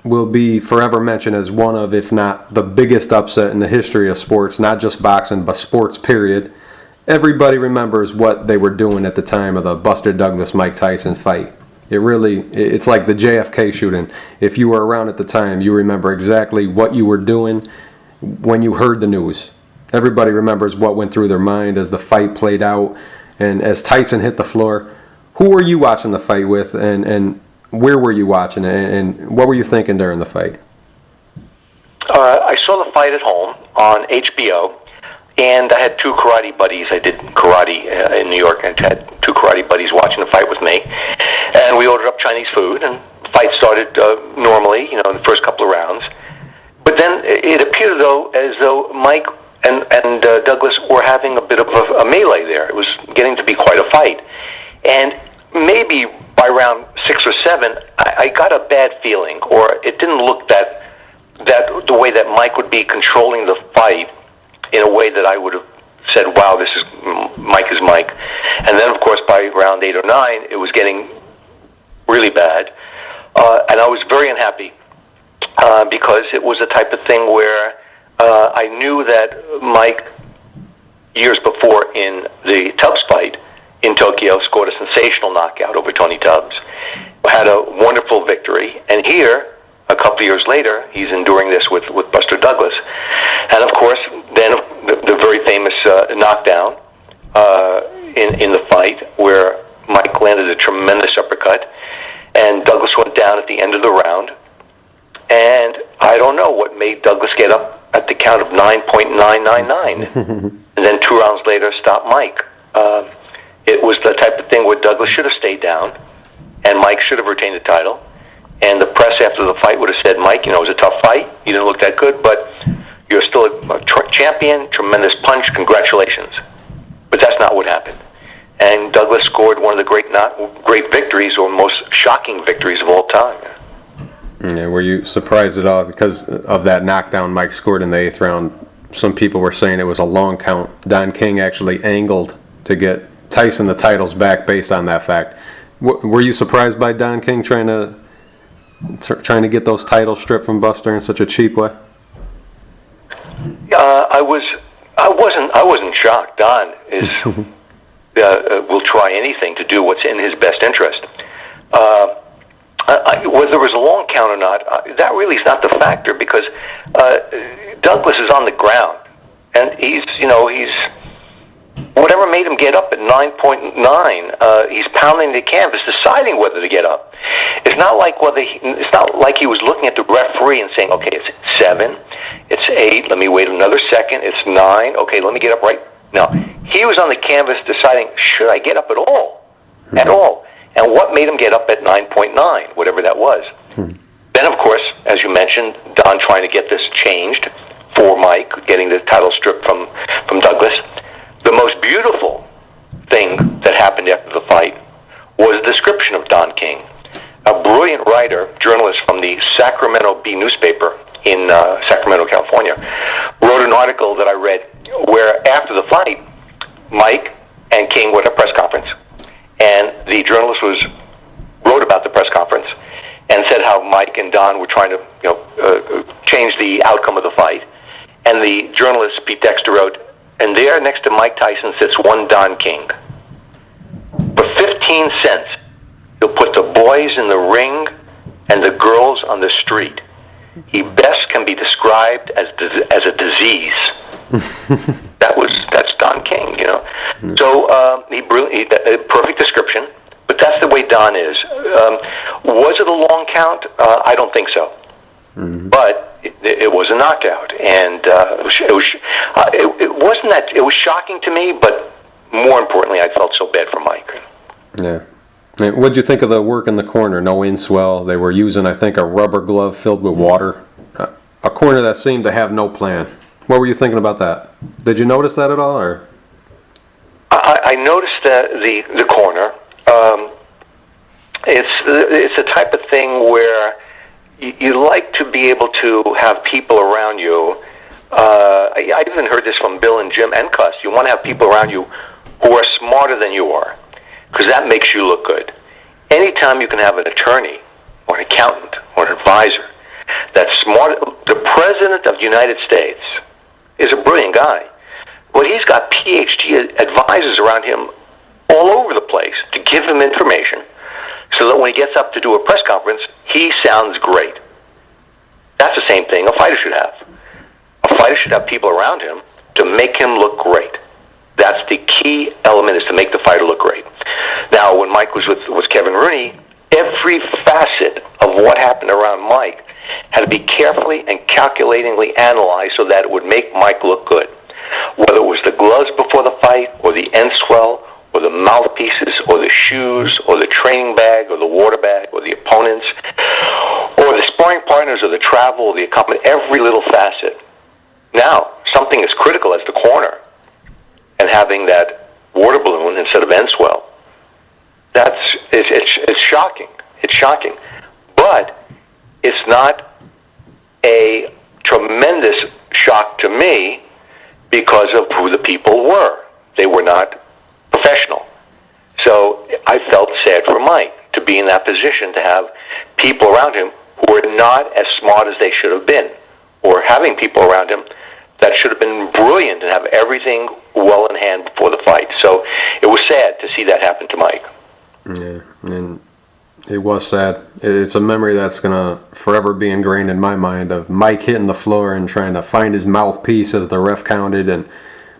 will be forever mentioned as one of, if not the biggest upset in the history of sports, not just boxing, but sports, period. Everybody remembers what they were doing at the time of the Buster Douglas-Mike Tyson fight. It's like the JFK shooting. If you were around at the time, you remember exactly what you were doing when you heard the news. Everybody remembers what went through their mind as the fight played out, and as Tyson hit the floor. Who were you watching the fight with, and where were you watching it, and what were you thinking during the fight? I saw the fight at home on HBO, and I had two karate buddies. I did karate in New York, and I had two karate buddies watching the fight with me. And we ordered up Chinese food, and the fight started normally, in the first couple of rounds. But then it appeared as though Mike and Douglas were having a bit of a melee there. It was getting to be quite a fight. And maybe by round 6 or 7, I got a bad feeling, or it didn't look that the way that Mike would be controlling the fight in a way that I would have said, wow, Mike is Mike. And then, of course, by round 8 or 9, it was getting really bad. And I was very unhappy because it was the type of thing where I knew that Mike, years before in the Tubbs fight in Tokyo, scored a sensational knockout over Tony Tubbs, had a wonderful victory, and here, a couple years later, he's enduring this with Buster Douglas. And of course, then the very famous knockdown in the fight where Mike landed a tremendous uppercut, and Douglas went down at the end of the round. And I don't know what made Douglas get up at the count of 9.999, and then 2 rounds later stop Mike. It was the type of thing where Douglas should have stayed down, and Mike should have retained the title. And the press after the fight would have said, Mike, it was a tough fight. You didn't look that good, but you're still a champion, tremendous punch, congratulations. But that's not what happened. And Douglas scored one of the great victories, or most shocking victories of all time. Yeah, were you surprised at all because of that knockdown Mike scored in the 8th round? Some people were saying it was a long count. Don King actually angled to get Tyson the titles back based on that fact. Were you surprised by Don King trying to get those titles stripped from Buster in such a cheap way? I wasn't shocked. Don is will try anything to do what's in his best interest. Whether it was a long count or not, that really is not the factor, because Douglas is on the ground, and he's whatever made him get up at 9.9. He's pounding the canvas, deciding whether to get up. It's not like he was looking at the referee and saying, okay, it's 7, it's 8. Let me wait another second. It's 9. Okay, let me get up right now. He was on the canvas deciding, should I get up at all? At all? And what made him get up at 9.9, whatever that was? Then, of course, as you mentioned, Don trying to get this changed for Mike, getting the title stripped from Douglas. The most beautiful thing that happened after the fight was a description of Don King. A brilliant writer, journalist from the Sacramento Bee newspaper in Sacramento, California, wrote an article that I read where after the fight, Mike and King were at a press conference. And the journalist wrote about the press conference and said how Mike and Don were trying to change the outcome of the fight. And the journalist, Pete Dexter, wrote, and there next to Mike Tyson sits one Don King. For 15 cents, he'll put the boys in the ring and the girls on the street. He best can be described as a disease. That's Don King, So a perfect description, but that's the way Don is. Was it a long count? I don't think so. But it was a knockout, and it wasn't that. It was shocking to me, but more importantly, I felt so bad for Mike. Yeah. What did you think of the work in the corner? No inswell. They were using, I think, a rubber glove filled with water. A corner that seemed to have no plan. What were you thinking about that? Did you notice that at all, or? I noticed the corner. It's the type of thing where you like to be able to have people around you. I even heard this from Bill and Jim and Cuss. You want to have people around you who are smarter than you are, because that makes you look good. Anytime you can have an attorney or an accountant or an advisor that's smart. The President of the United States is a brilliant guy. Well, he's got PhD advisors around him all over the place to give him information so that when he gets up to do a press conference, he sounds great. That's the same thing a fighter should have. A fighter should have people around him to make him look great. That's the key element, is to make the fighter look great. Now, when Mike was with Kevin Rooney, every facet of what happened around Mike had to be carefully and calculatingly analyzed so that it would make Mike look good. Whether it was the gloves before the fight, or the end swell, or the mouthpieces, or the shoes, or the training bag, or the water bag, or the opponents, or the sparring partners, or the travel, or the accompaniment, every little facet. Now, something as critical as the corner and having that water balloon instead of end swell, it's shocking. It's shocking. But it's not a tremendous shock to me because of who the people were. They were not professional. So I felt sad for Mike to be in that position, to have people around him who were not as smart as they should have been, or having people around him that should have been brilliant and have everything well in hand before the fight. So it was sad to see that happen to Mike. Yeah, and it was sad. It's a memory that's going to forever be ingrained in my mind of Mike hitting the floor and trying to find his mouthpiece as the ref counted, and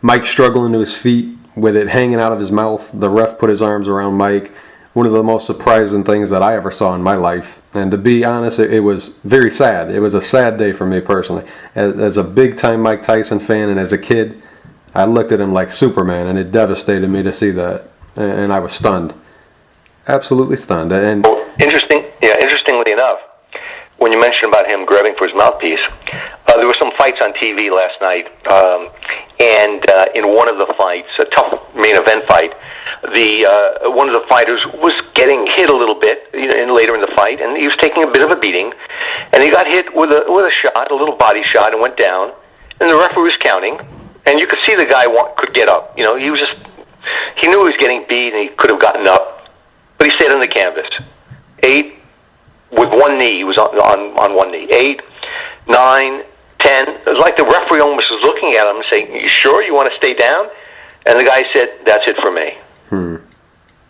Mike struggling to his feet with it hanging out of his mouth. The ref put his arms around Mike. One of the most surprising things that I ever saw in my life. And to be honest, it was very sad. It was a sad day for me personally. As a big-time Mike Tyson fan and as a kid, I looked at him like Superman, and it devastated me to see that. And I was stunned. Absolutely stunned. And Interestingly enough, when you mentioned about him grabbing for his mouthpiece, there were some fights on TV last night, and in one of the fights, a tough main event fight, one of the fighters was getting hit a little bit later in the fight, and he was taking a bit of a beating, and he got hit with a shot, a little body shot, and went down, and the referee was counting, and you could see the guy could get up. He knew he was getting beat, and he could have gotten up, but he stayed on the canvas. 8, with one knee, he was on one knee. 8, 9, 10. It was like the referee almost was looking at him and saying, "You sure you want to stay down?" And the guy said, "That's it for me." And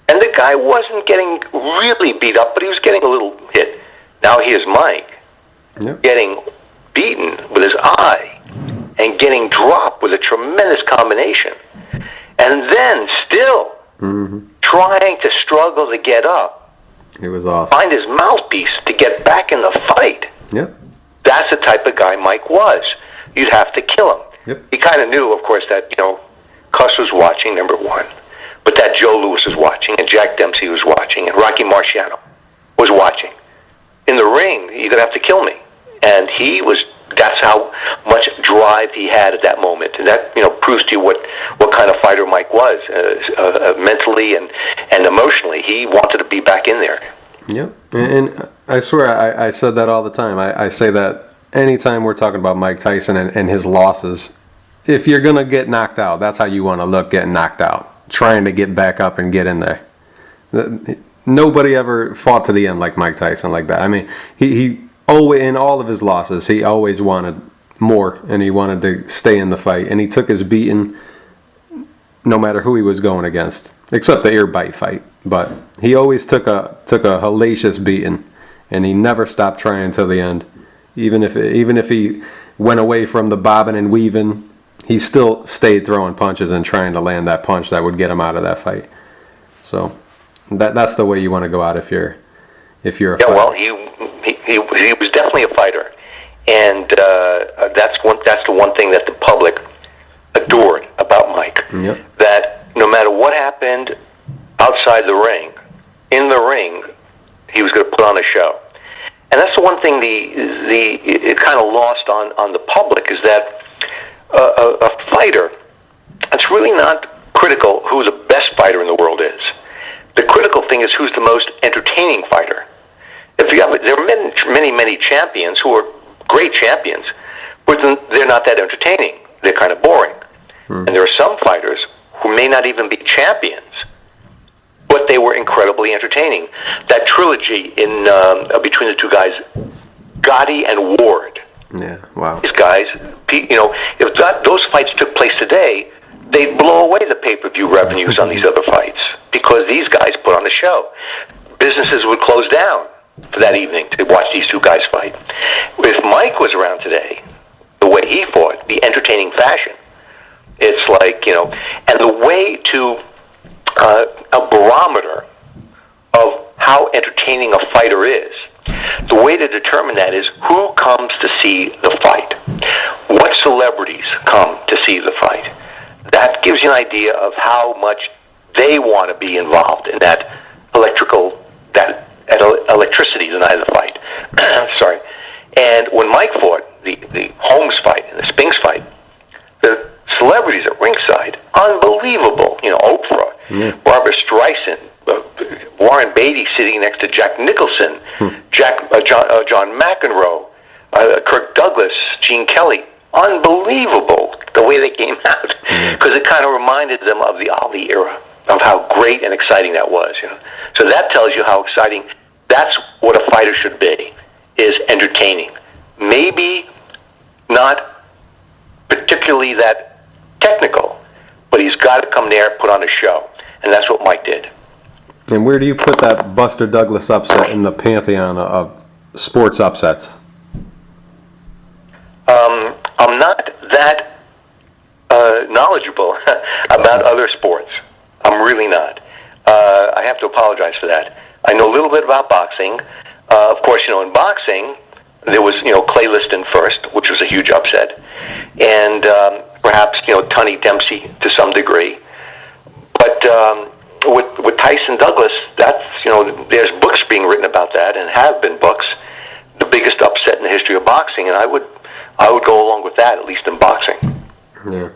the guy wasn't getting really beat up, but he was getting a little hit. Now here's Mike getting beaten with his eye and getting dropped with a tremendous combination. And then still trying to struggle to get up. it was awesome. Find his mouthpiece to get back in the fight. Yep. That's the type of guy Mike was. You'd have to kill him. Yep. He kind of knew, of course, that, Cuss was watching, number one. But that Joe Louis was watching, and Jack Dempsey was watching, and Rocky Marciano was watching. In the ring, you're going to have to kill me. And that's how much drive he had at that moment. And that, proves to you what kind of fighter Mike was, mentally and emotionally. He wanted to be back in there. Yep. And I swear, I said that all the time. I say that anytime we're talking about Mike Tyson and his losses. If you're going to get knocked out, that's how you want to look, getting knocked out. Trying to get back up and get in there. Nobody ever fought to the end like Mike Tyson like that. I mean, he always, in all of his losses, he always wanted more, and he wanted to stay in the fight. And he took his beating no matter who he was going against, except the ear bite fight. But he always took a hellacious beating, and he never stopped trying till the end. Even if he went away from the bobbing and weaving, he still stayed throwing punches and trying to land that punch that would get him out of that fight. So that's the way you want to go out if you're a fighter. Yeah, well, he was definitely a fighter, and that's the one thing that the public adored about Mike. Yep. That no matter what happened outside the ring, in the ring, he was going to put on a show. And that's the one thing it kind of lost on the public, is that a fighter, it's really not critical who the best fighter in the world is. The critical thing is who's the most entertaining fighter. There are many champions who are great champions, but they're not that entertaining. They're kind of boring. And there are some fighters who may not even be champions, but they were incredibly entertaining. That trilogy between the two guys, Gotti and Ward. Yeah, wow. These guys, if those fights took place today, they'd blow away the pay-per-view revenues on these other fights, because these guys put on the show. Businesses would close down for that evening to watch these two guys fight. If Mike was around today, the way he fought, the entertaining fashion, it's like, and the way to a barometer of how entertaining a fighter is, the way to determine that is who comes to see the fight. What celebrities come to see the fight? That gives you an idea of how much they want to be involved in that electricity the night of the fight. Sorry. And when Mike fought the Holmes fight and the Spinks fight, the celebrities at ringside, unbelievable. Oprah, Barbara Streisand, Warren Beatty sitting next to Jack Nicholson, John McEnroe, Kirk Douglas, Gene Kelly. Unbelievable the way they came out, because it kind of reminded them of the Ali era, of how great and exciting that was. So that tells you how exciting. That's what a fighter should be, is entertaining. Maybe not particularly that technical, but he's got to come there and put on a show. And that's what Mike did. And where do you put that Buster Douglas upset in the pantheon of sports upsets? I'm not that knowledgeable about other sports. I'm really not. I have to apologize for that. I know a little bit about boxing. Of course, in boxing, there was, Clay Liston first, which was a huge upset. And perhaps, Tunney Dempsey to some degree. But with Tyson Douglas, that's, there's books being written about that, and have been books, the biggest upset in the history of boxing, and I would go along with that, at least in boxing. Yeah.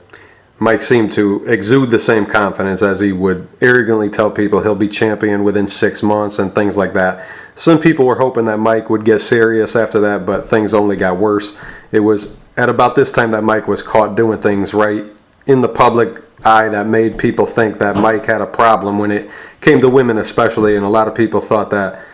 Mike seemed to exude the same confidence, as he would arrogantly tell people he'll be champion within 6 months and things like that. Some people were hoping that Mike would get serious after that, but things only got worse. It was at about this time that Mike was caught doing things right in the public eye that made people think that Mike had a problem when it came to women especially, and a lot of people thought that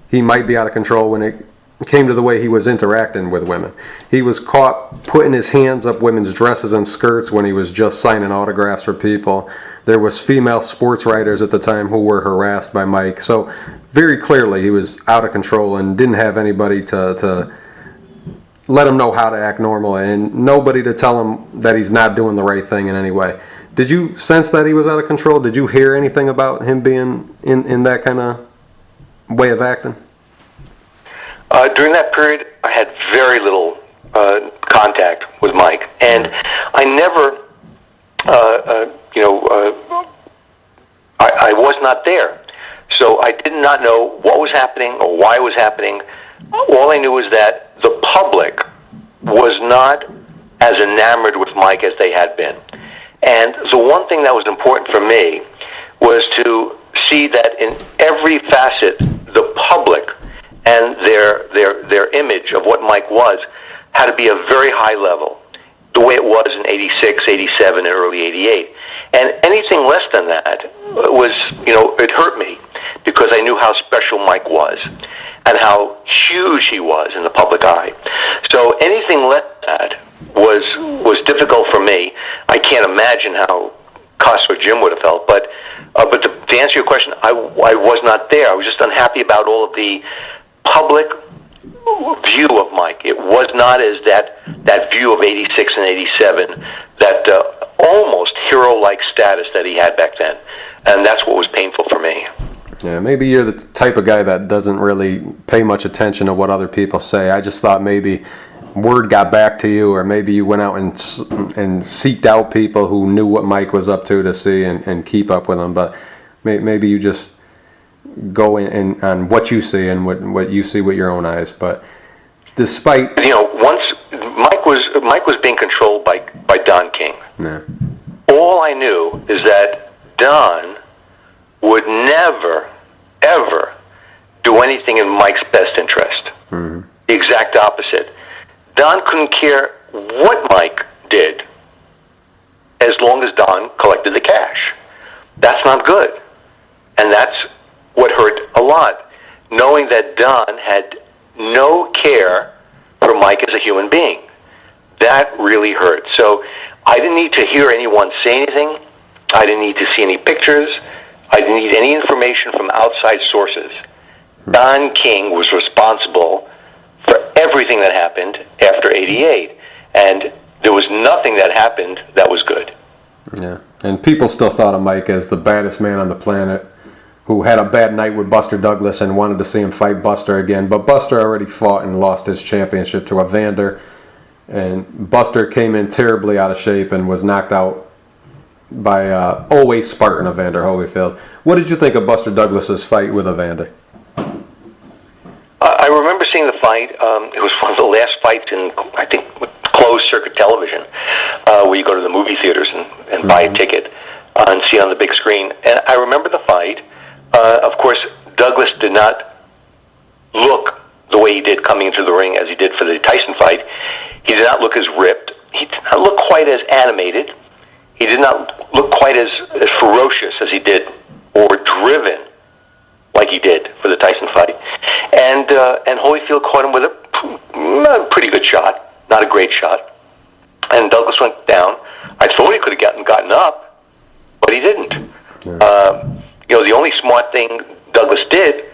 he might be out of control when it came to the way he was interacting with women. He was caught putting his hands up women's dresses and skirts when he was just signing autographs for people. There was female sports writers at the time who were harassed by Mike. So very clearly he was out of control and didn't have anybody to let him know how to act normal, and nobody to tell him that he's not doing the right thing in any way. Did you sense that he was out of control? Did you hear anything about him being in that kind of way of acting? During that period, I had very little contact with Mike, and I never, I was not there. So I did not know what was happening or why it was happening. All I knew was that the public was not as enamored with Mike as they had been. And the one thing that was important for me was to see that in every facet, the public and their image of what Mike was had to be a very high level, the way it was in 86, 87, and early 88. And anything less than that was, it hurt me, because I knew how special Mike was and how huge he was in the public eye. So anything less than that was difficult for me. I can't imagine how Cuss or Jim would have felt, but to answer your question, I was not there. I was just unhappy about all of the public view of Mike. It was not as that view of 86 and 87, that almost hero-like status that he had back then. And that's what was painful for me. Yeah, maybe you're the type of guy that doesn't really pay much attention to what other people say. I just thought maybe word got back to you, or maybe you went out and seeked out people who knew what Mike was up to see and keep up with him. But maybe you just go in on what you see and what you see with your own eyes. But despite once Mike was being controlled by Don King. Yeah. All I knew is that Don would never, ever do anything in Mike's best interest. Mm-hmm. The exact opposite. Don couldn't care what Mike did as long as Don collected the cash. That's not good. And that's what hurt a lot, knowing that Don had no care for Mike as a human being. That really hurt. So I didn't need to hear anyone say anything. I didn't need to see any pictures. I didn't need any information from outside sources. Don King was responsible for everything that happened after 88. And there was nothing that happened that was good. Yeah. And people still thought of Mike as the baddest man on the planet, who had a bad night with Buster Douglas and wanted to see him fight Buster again. But Buster already fought and lost his championship to Evander. And Buster came in terribly out of shape and was knocked out by always Spartan Evander Holyfield. What did you think of Buster Douglas's fight with Evander? I remember seeing the fight. It was one of the last fights in, I think, closed circuit television, where you go to the movie theaters and buy a ticket and see it on the big screen. And I remember the fight. Of course, Douglas did not look the way he did coming into the ring as he did for the Tyson fight. He did not look as ripped. He did not look quite as animated. He did not look quite as ferocious as he did, or driven like he did for the Tyson fight. And Holyfield caught him with a pretty good shot, not a great shot. And Douglas went down. I thought he could have gotten up, but he didn't. The only smart thing Douglas did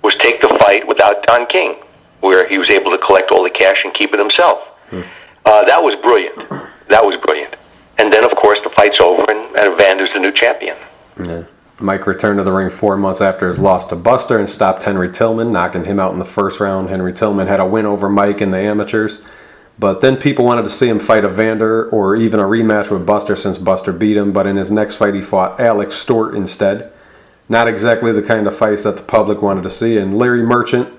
was take the fight without Don King, where he was able to collect all the cash and keep it himself. That was brilliant. That was brilliant. And then, of course, the fight's over, and Evander's the new champion. Yeah. Mike returned to the ring 4 months after his loss to Buster and stopped Henry Tillman, knocking him out in the first round. Henry Tillman had a win over Mike in the amateurs. But then people wanted to see him fight Evander or even a rematch with Buster since Buster beat him. But in his next fight, he fought Alex Stewart instead. Not exactly the kind of fights that the public wanted to see. And Larry Merchant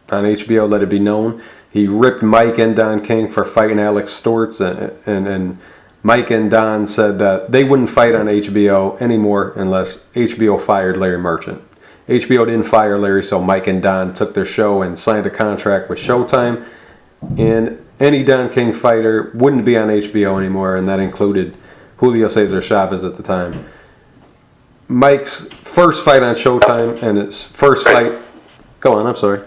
on HBO let it be known. He ripped Mike and Don King for fighting Alex Stewart. And Mike and Don said that they wouldn't fight on HBO anymore unless HBO fired Larry Merchant. HBO didn't fire Larry, so Mike and Don took their show and signed a contract with Showtime. And any Don King fighter wouldn't be on HBO anymore, and that included Julio Cesar Chavez at the time. Mike's first fight on Showtime and his first fight... Go on, I'm sorry.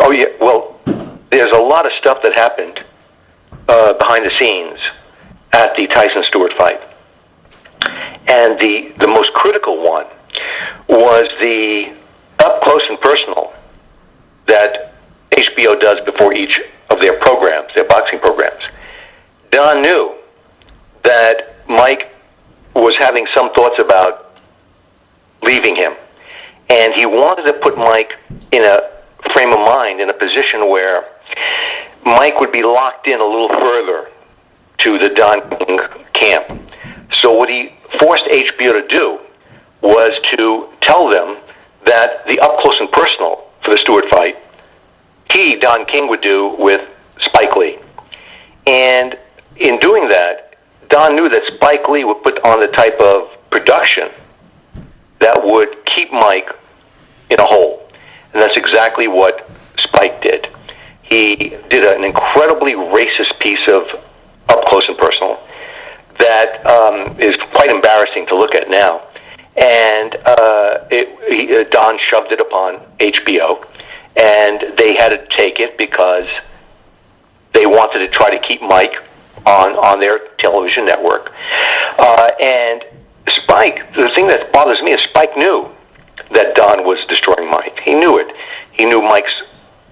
Oh, yeah, well, there's a lot of stuff that happened behind the scenes at the Tyson Stewart fight. And the most critical one was the up close and personal that HBO does before each of their programs, their boxing programs. Don knew that Mike was having some thoughts about leaving him. And he wanted to put Mike in a frame of mind, in a position where Mike would be locked in a little further to the Don King camp. So what he forced HBO to do was to tell them that the up close and personal for the Stewart fight, Don King, would do with Spike Lee. And in doing that, Don knew that Spike Lee would put on the type of production that would keep Mike in a hole. And that's exactly what Spike did. He did an incredibly racist piece of up close and personal that is quite embarrassing to look at now. And Don shoved it upon HBO, and they had to take it because they wanted to try to keep Mike on their television network. And Spike, the thing that bothers me is Spike knew that Don was destroying Mike. He knew it. He knew Mike's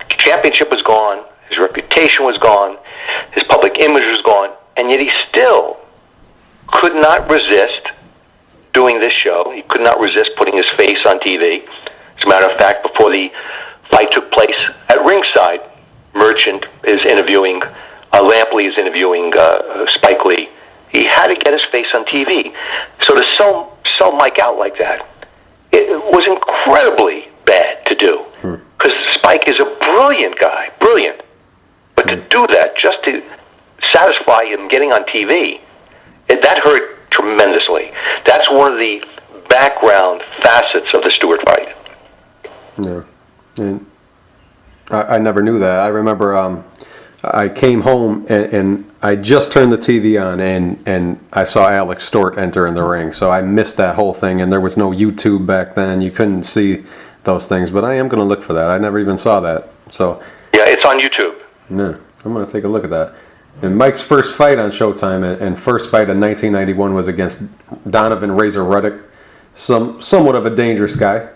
championship was gone, his reputation was gone, his public image was gone, and yet he still could not resist doing this show. He could not resist putting his face on TV. As a matter of fact, before the fight took place at ringside, Merchant is interviewing, Lampley is interviewing Spike Lee. He had to get his face on TV. So to sell Mike out like that, it was incredibly bad to do. Because Spike is a brilliant guy, brilliant. But to do that just to satisfy him getting on TV, that hurt tremendously. That's one of the background facets of the Stewart fight. Yeah. And I never knew that. I remember I came home and I just turned the TV on and I saw Alex Stewart enter in the ring. So I missed that whole thing, and there was no YouTube back then. You couldn't see those things, but I am going to look for that. I never even saw that. So yeah, it's on YouTube. Yeah, I'm going to take a look at that. And Mike's first fight on Showtime and first fight in 1991 was against Donovan Razor Ruddock, somewhat of a dangerous guy.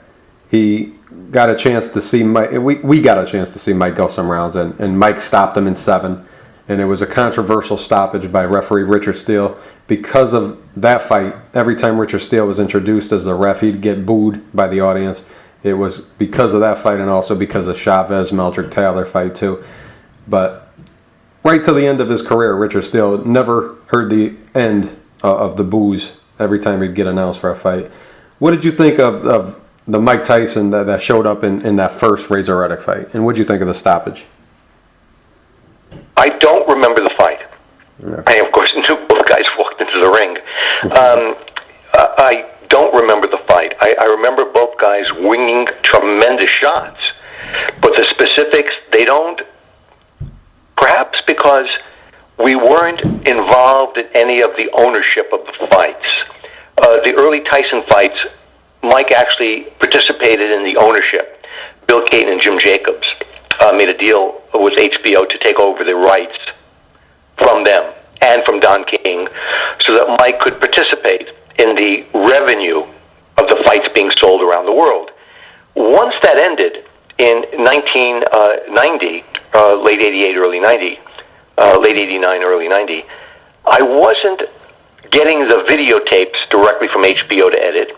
He got a chance to see Mike. We got a chance to see Mike go some rounds, and Mike stopped him in 7. And it was a controversial stoppage by referee Richard Steele. Because of that fight, every time Richard Steele was introduced as the ref, he'd get booed by the audience. It was because of that fight and also because of Chavez Meldrick Taylor fight too. But right to the end of his career, Richard Steele never heard the end of the boos every time he'd get announced for a fight. What did you think of the Mike Tyson that showed up in that first Razor Ruddock fight? And what did you think of the stoppage? I don't remember the fight. Yeah. I, of course, knew both guys walked into the ring. I don't remember the fight. I remember both guys winging tremendous shots. But the specifics, they don't. Perhaps because we weren't involved in any of the ownership of the fights. The early Tyson fights, Mike actually participated in the ownership. Bill Caton and Jim Jacobs made a deal with HBO to take over the rights from them and from Don King so that Mike could participate in the revenue of the fights being sold around the world. Once that ended in 1990, late 88, early 90, late 89, early 90, I wasn't getting the videotapes directly from HBO to edit,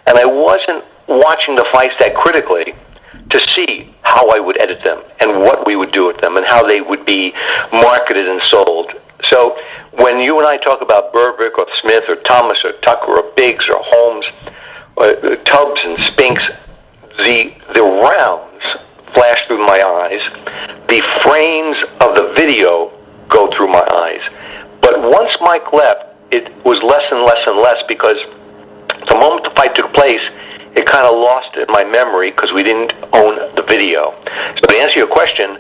and I wasn't watching the fights that critically to see how I would edit them and what we would do with them and how they would be marketed and sold. So when you and I talk about Berbick or Smith or Thomas or Tucker or Biggs or Holmes or Tubbs and Spinks, the rounds flash through my eyes. The frames of the video go through my eyes. But once Mike left, it was less and less and less because the moment the fight took place, it kind of lost in my memory because we didn't own the video. So to answer your question,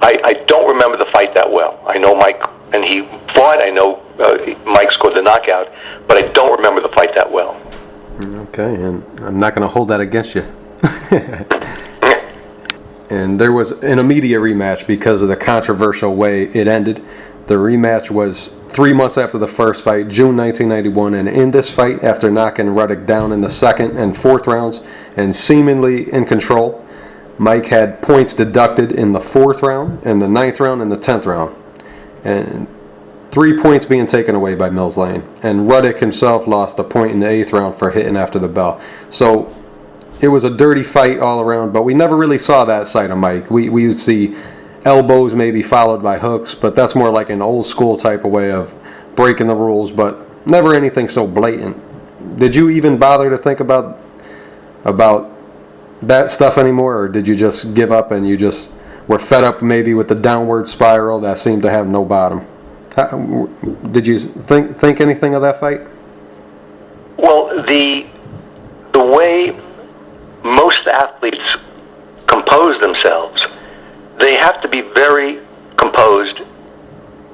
I don't remember the fight that well. I know Mike, and he fought. I know Mike scored the knockout, but I don't remember the fight that well. Okay, and I'm not going to hold that against you. And there was an immediate rematch because of the controversial way it ended. The rematch was 3 months after the first fight, June 1991, and in this fight, after knocking Ruddock down in the second and fourth rounds and seemingly in control, Mike had points deducted in the fourth round, in the ninth round, and the 10th round, and 3 points being taken away by Mills Lane. And Ruddock himself lost a point in the 8th round for hitting after the bell. So it was a dirty fight all around, but we never really saw that side of Mike. We would see elbows maybe followed by hooks, but that's more like an old school type of way of breaking the rules, but never anything so blatant. Did you even bother to think about that stuff anymore, or did you just give up and you just were fed up maybe with the downward spiral that seemed to have no bottom? Did you think anything of that fight? Well, the way most athletes compose themselves, they have to be very composed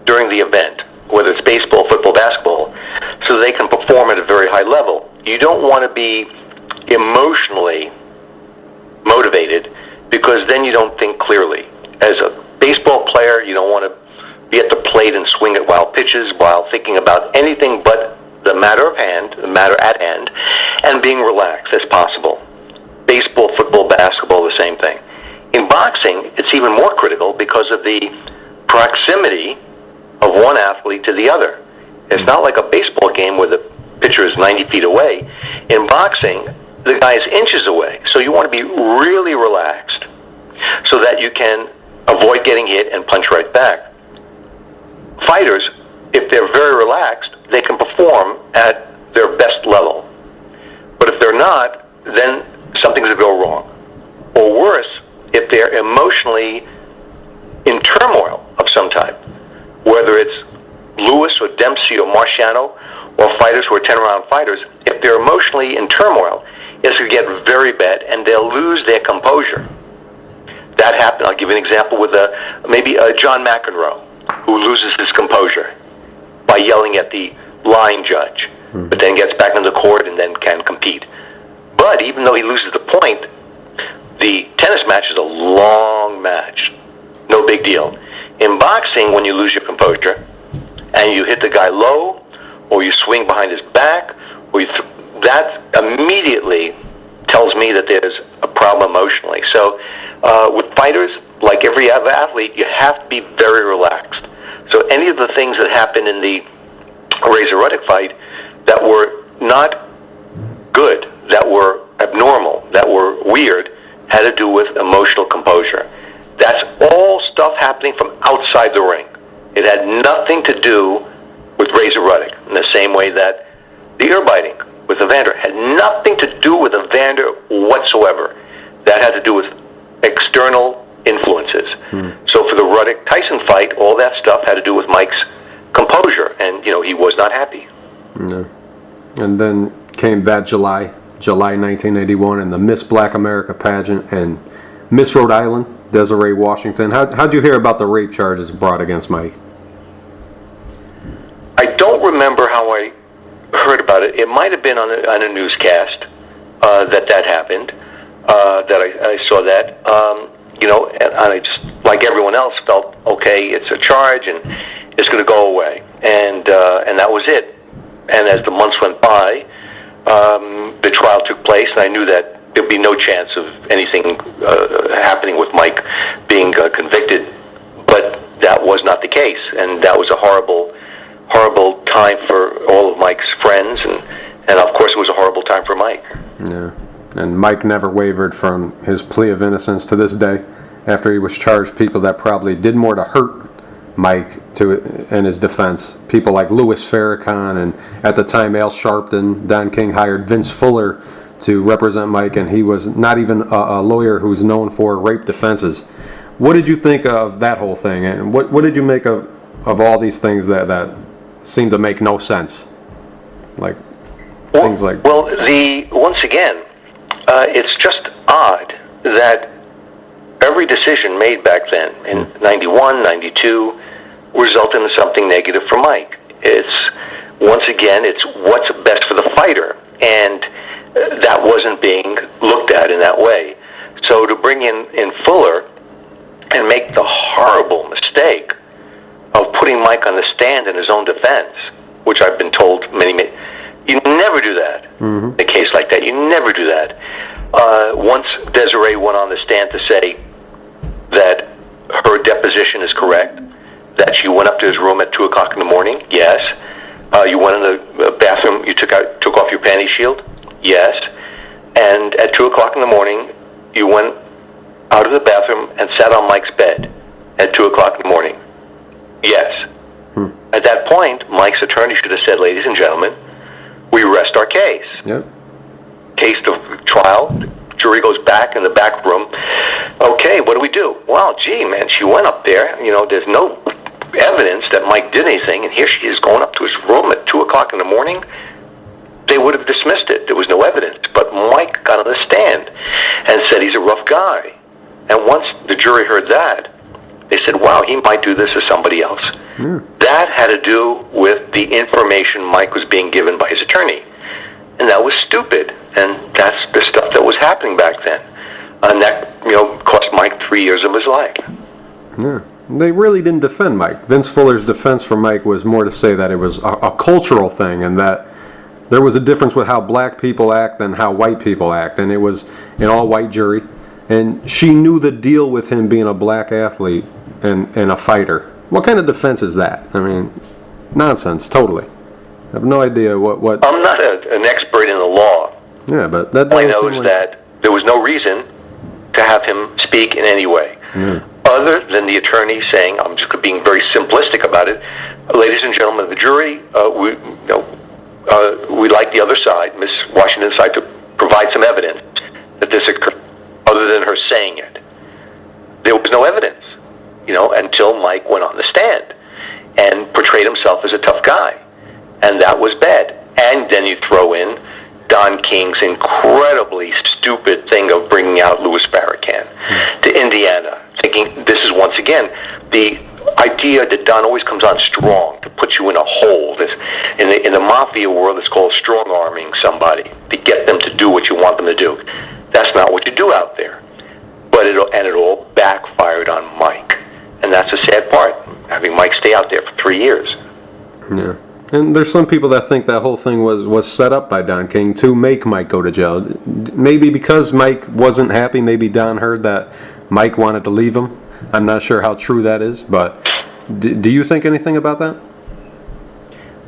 during the event, whether it's baseball, football, basketball, so they can perform at a very high level. You don't want to be emotionally motivated because then you don't think clearly. As a baseball player, you don't want to be at the plate and swing at wild pitches while thinking about anything but the matter at hand, and being relaxed as possible. Baseball, football, basketball, the same thing. In boxing, it's even more critical because of the proximity of one athlete to the other. It's not like a baseball game where the pitcher is 90 feet away. In boxing, the guy is inches away. So you want to be really relaxed so that you can avoid getting hit and punch right back. Fighters, if they're very relaxed, they can perform at their best level. But if they're not, then something's going to go wrong. Or worse, if they're emotionally in turmoil of some type, whether it's Lewis or Dempsey or Marciano or fighters who are 10-round fighters, if they're emotionally in turmoil, it's going to get very bad and they'll lose their composure. That happened. I'll give you an example with maybe John McEnroe, who loses his composure by yelling at the line judge, but then gets back into the court and then can compete. But even though he loses the point, the tennis match is a long match. No big deal. In boxing, when you lose your composure and you hit the guy low, or you swing behind his back, or that immediately tells me that there's a problem emotionally. So with fighters, like every other athlete, you have to be very relaxed. So any of the things that happened in the Razor Ruddock fight that were not good, that were abnormal, that were weird, had to do with emotional composure. That's all stuff happening from outside the ring. It had nothing to do with Razor Ruddock, in the same way that the ear biting with Evander had nothing to do with Evander whatsoever. That had to do with external influences. So for the Ruddock-Tyson fight, all that stuff had to do with Mike's composure, and he was not happy. No. And then came that July 1981, and the Miss Black America pageant, and Miss Rhode Island, Desiree Washington. How'd you hear about the rape charges brought against Mike? I don't remember how I heard about it. It might have been on a newscast that happened, that I saw that. And I just, like everyone else, felt, okay, it's a charge and it's going to go away. And that was it. And as the months went by, the trial took place, and I knew that there'd be no chance of anything happening with Mike being convicted. But that was not the case, and that was a horrible, horrible time for all of Mike's friends, and of course it was a horrible time for Mike. Yeah, and Mike never wavered from his plea of innocence to this day. After he was charged, people that probably did more to hurt Mike in his defense, people like Louis Farrakhan, and at the time Al Sharpton, Don King hired Vince Fuller to represent Mike, and he was not even a lawyer who's known for rape defenses. What did you think of that whole thing, and what did you make of all these things that seem to make no sense, like things like? Well, once again, it's just odd that every decision made back then in 91, 92 resulted in something negative for Mike. Once again, it's what's best for the fighter, and that wasn't being looked at in that way. So to bring in Fuller and make the horrible mistake of putting Mike on the stand in his own defense, which I've been told many, you never do that. In a case like that, you never do that. Once Desiree went on the stand to say that her deposition is correct, that she went up to his room at 2 o'clock in the morning, yes. You went in the bathroom, you took off your panty shield, yes. And at 2 o'clock in the morning, you went out of the bathroom and sat on Mike's bed at 2 o'clock in the morning, yes. At that point, Mike's attorney should have said, ladies and gentlemen, we rest our case. Yep. Case of trial, jury goes back in the back room. Okay, what do we do? Well, gee, man, she went up there. There's no evidence that Mike did anything, and here she is going up to his room at 2 o'clock in the morning. They would have dismissed it. There was no evidence. But Mike got on the stand and said he's a rough guy. And once the jury heard that, they said, wow, he might do this to somebody else. That had to do with the information Mike was being given by his attorney. And that was stupid. And that's the stuff that was happening back then. And that, cost Mike 3 years of his life. Yeah. They really didn't defend Mike. Vince Fuller's defense for Mike was more to say that it was a cultural thing, and that there was a difference with how black people act and how white people act. And it was an all-white jury. And she knew the deal with him being a black athlete and a fighter. What kind of defense is that? I mean, nonsense, totally. I have no idea what... I'm not an expert in the law. Yeah, but that all I know is that there was no reason to have him speak in any way. Other than the attorney saying, I'm just being very simplistic about it, ladies and gentlemen of the jury, we'd like the other side, Ms. Washington's side, to provide some evidence that this occurred, other than her saying it. There was no evidence, until Mike went on the stand and portrayed himself as a tough guy. And that was bad. And then you throw in Don King's incredibly stupid thing of bringing out Louis Farrakhan to Indiana, thinking this is once again the idea that Don always comes on strong to put you in a hole. In the mafia world, it's called strong-arming somebody to get them to do what you want them to do. That's not what you do out there. But it all backfired on Mike, and that's the sad part, having Mike stay out there for 3 years. Yeah. And there's some people that think that whole thing was set up by Don King to make Mike go to jail. Maybe because Mike wasn't happy, maybe Don heard that Mike wanted to leave him. I'm not sure how true that is, but do you think anything about that?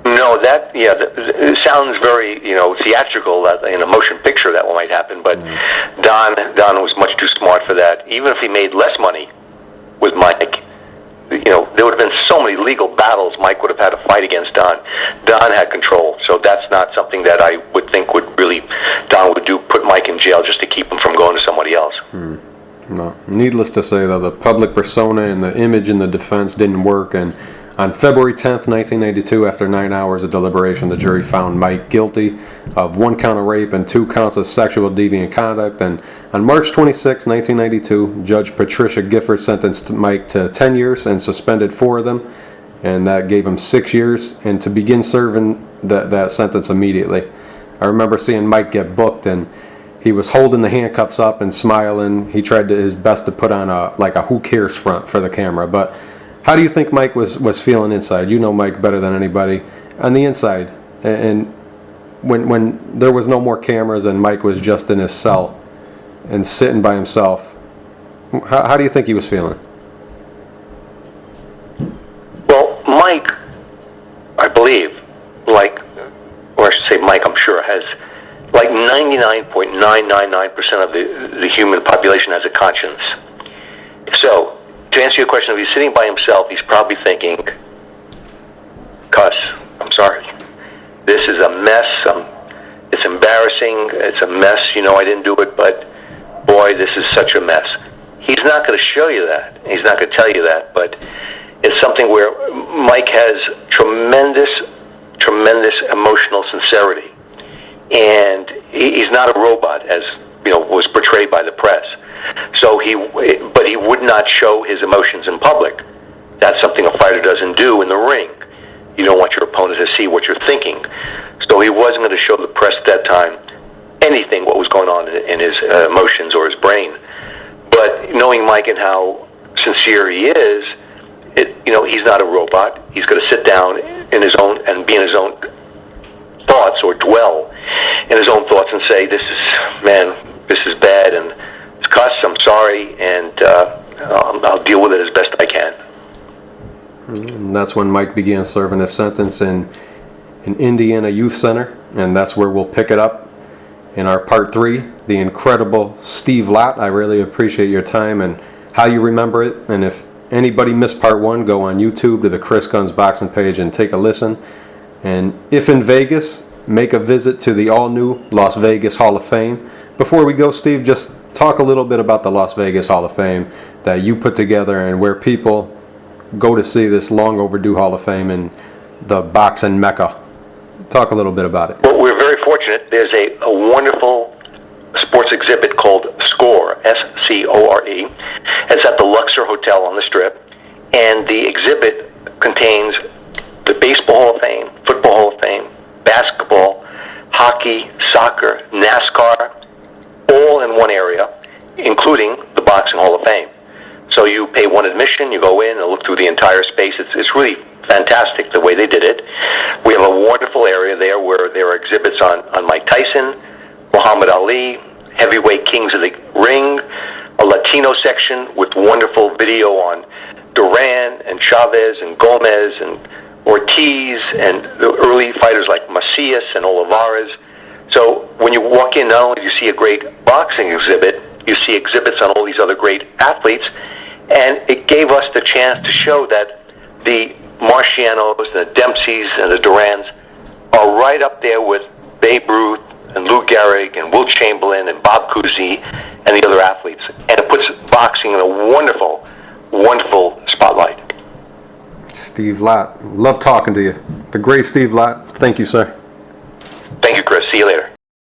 No, it sounds very, theatrical, that in a motion picture that might happen, but Don was much too smart for that. Even if he made less money with Mike, there would have been so many legal battles Mike would have had to fight against Don. Don had control, so that's not something that I would think Don would do, put Mike in jail just to keep him from going to somebody else. No. Needless to say, though, the public persona and the image in the defense didn't work, and on February 10th, 1992, after 9 hours of deliberation, the jury found Mike guilty of 1 count of rape and 2 counts of sexual deviant conduct. And on March 26, 1992, Judge Patricia Gifford sentenced Mike to 10 years and suspended 4 of them, and that gave him 6 years, and to begin serving that sentence immediately. I remember seeing Mike get booked, and he was holding the handcuffs up and smiling. He tried his best to put on a who cares front for the camera, but how do you think Mike was feeling inside? You know Mike better than anybody. On the inside, and when there was no more cameras and Mike was just in his cell and sitting by himself, how do you think he was feeling? Well, Mike, I believe, or I should say Mike, I'm sure, has 99.999% of the human population has a conscience. So, to answer your question, if he's sitting by himself, he's probably thinking, Cuss, I'm sorry. This is a mess. It's embarrassing. It's a mess. I didn't do it, but boy, this is such a mess. He's not going to show you that. He's not going to tell you that, but it's something where Mike has tremendous emotional sincerity. And he's not a robot, as was portrayed by the press. So but he would not show his emotions in public. That's something a fighter doesn't do in the ring. You don't want your opponent to see what you're thinking. So he wasn't going to show the press at that time anything what was going on in his emotions or his brain. But knowing Mike and how sincere he is, he's not a robot. He's going to sit down in his own and be in his own thoughts, or dwell in his own thoughts and say, this is bad, and it's Cuss, I'm sorry, and I'll deal with it as best I can. And that's when Mike began serving his sentence in Indiana Youth Center, and that's where we'll pick it up in our part 3, the incredible Steve Lott. I really appreciate your time and how you remember it, and if anybody missed part 1, go on YouTube to the Chris Gunzz boxing page and take a listen. And if in Vegas, make a visit to the all-new Las Vegas Hall of Fame. Before we go, Steve, just talk a little bit about the Las Vegas Hall of Fame that you put together and where people go to see this long overdue Hall of Fame in the boxing mecca. Talk a little bit about it. Well, we're very fortunate. There's a wonderful sports exhibit called SCORE, S-C-O-R-E. It's at the Luxor Hotel on the Strip, and the exhibit contains the Baseball Hall of Fame, Football Hall of Fame, basketball, hockey, soccer, NASCAR, all in one area, including the Boxing Hall of Fame. So you pay one admission, you go in and look through the entire space. It's really fantastic the way they did it. We have a wonderful area there where there are exhibits on Mike Tyson, Muhammad Ali, heavyweight kings of the ring, a Latino section with wonderful video on Duran and Chavez and Gomez and Ortiz and the early fighters like Macias and Olivares. So when you walk in, not only do you see a great boxing exhibit, you see exhibits on all these other great athletes, and it gave us the chance to show that the Marcianos, the Dempseys, and the Durans are right up there with Babe Ruth and Lou Gehrig and Wilt Chamberlain and Bob Cousy and the other athletes. And it puts boxing in a wonderful, wonderful spotlight. Steve Lott, love talking to you. The great Steve Lott. Thank you, sir. Thank you, Chris. See you later.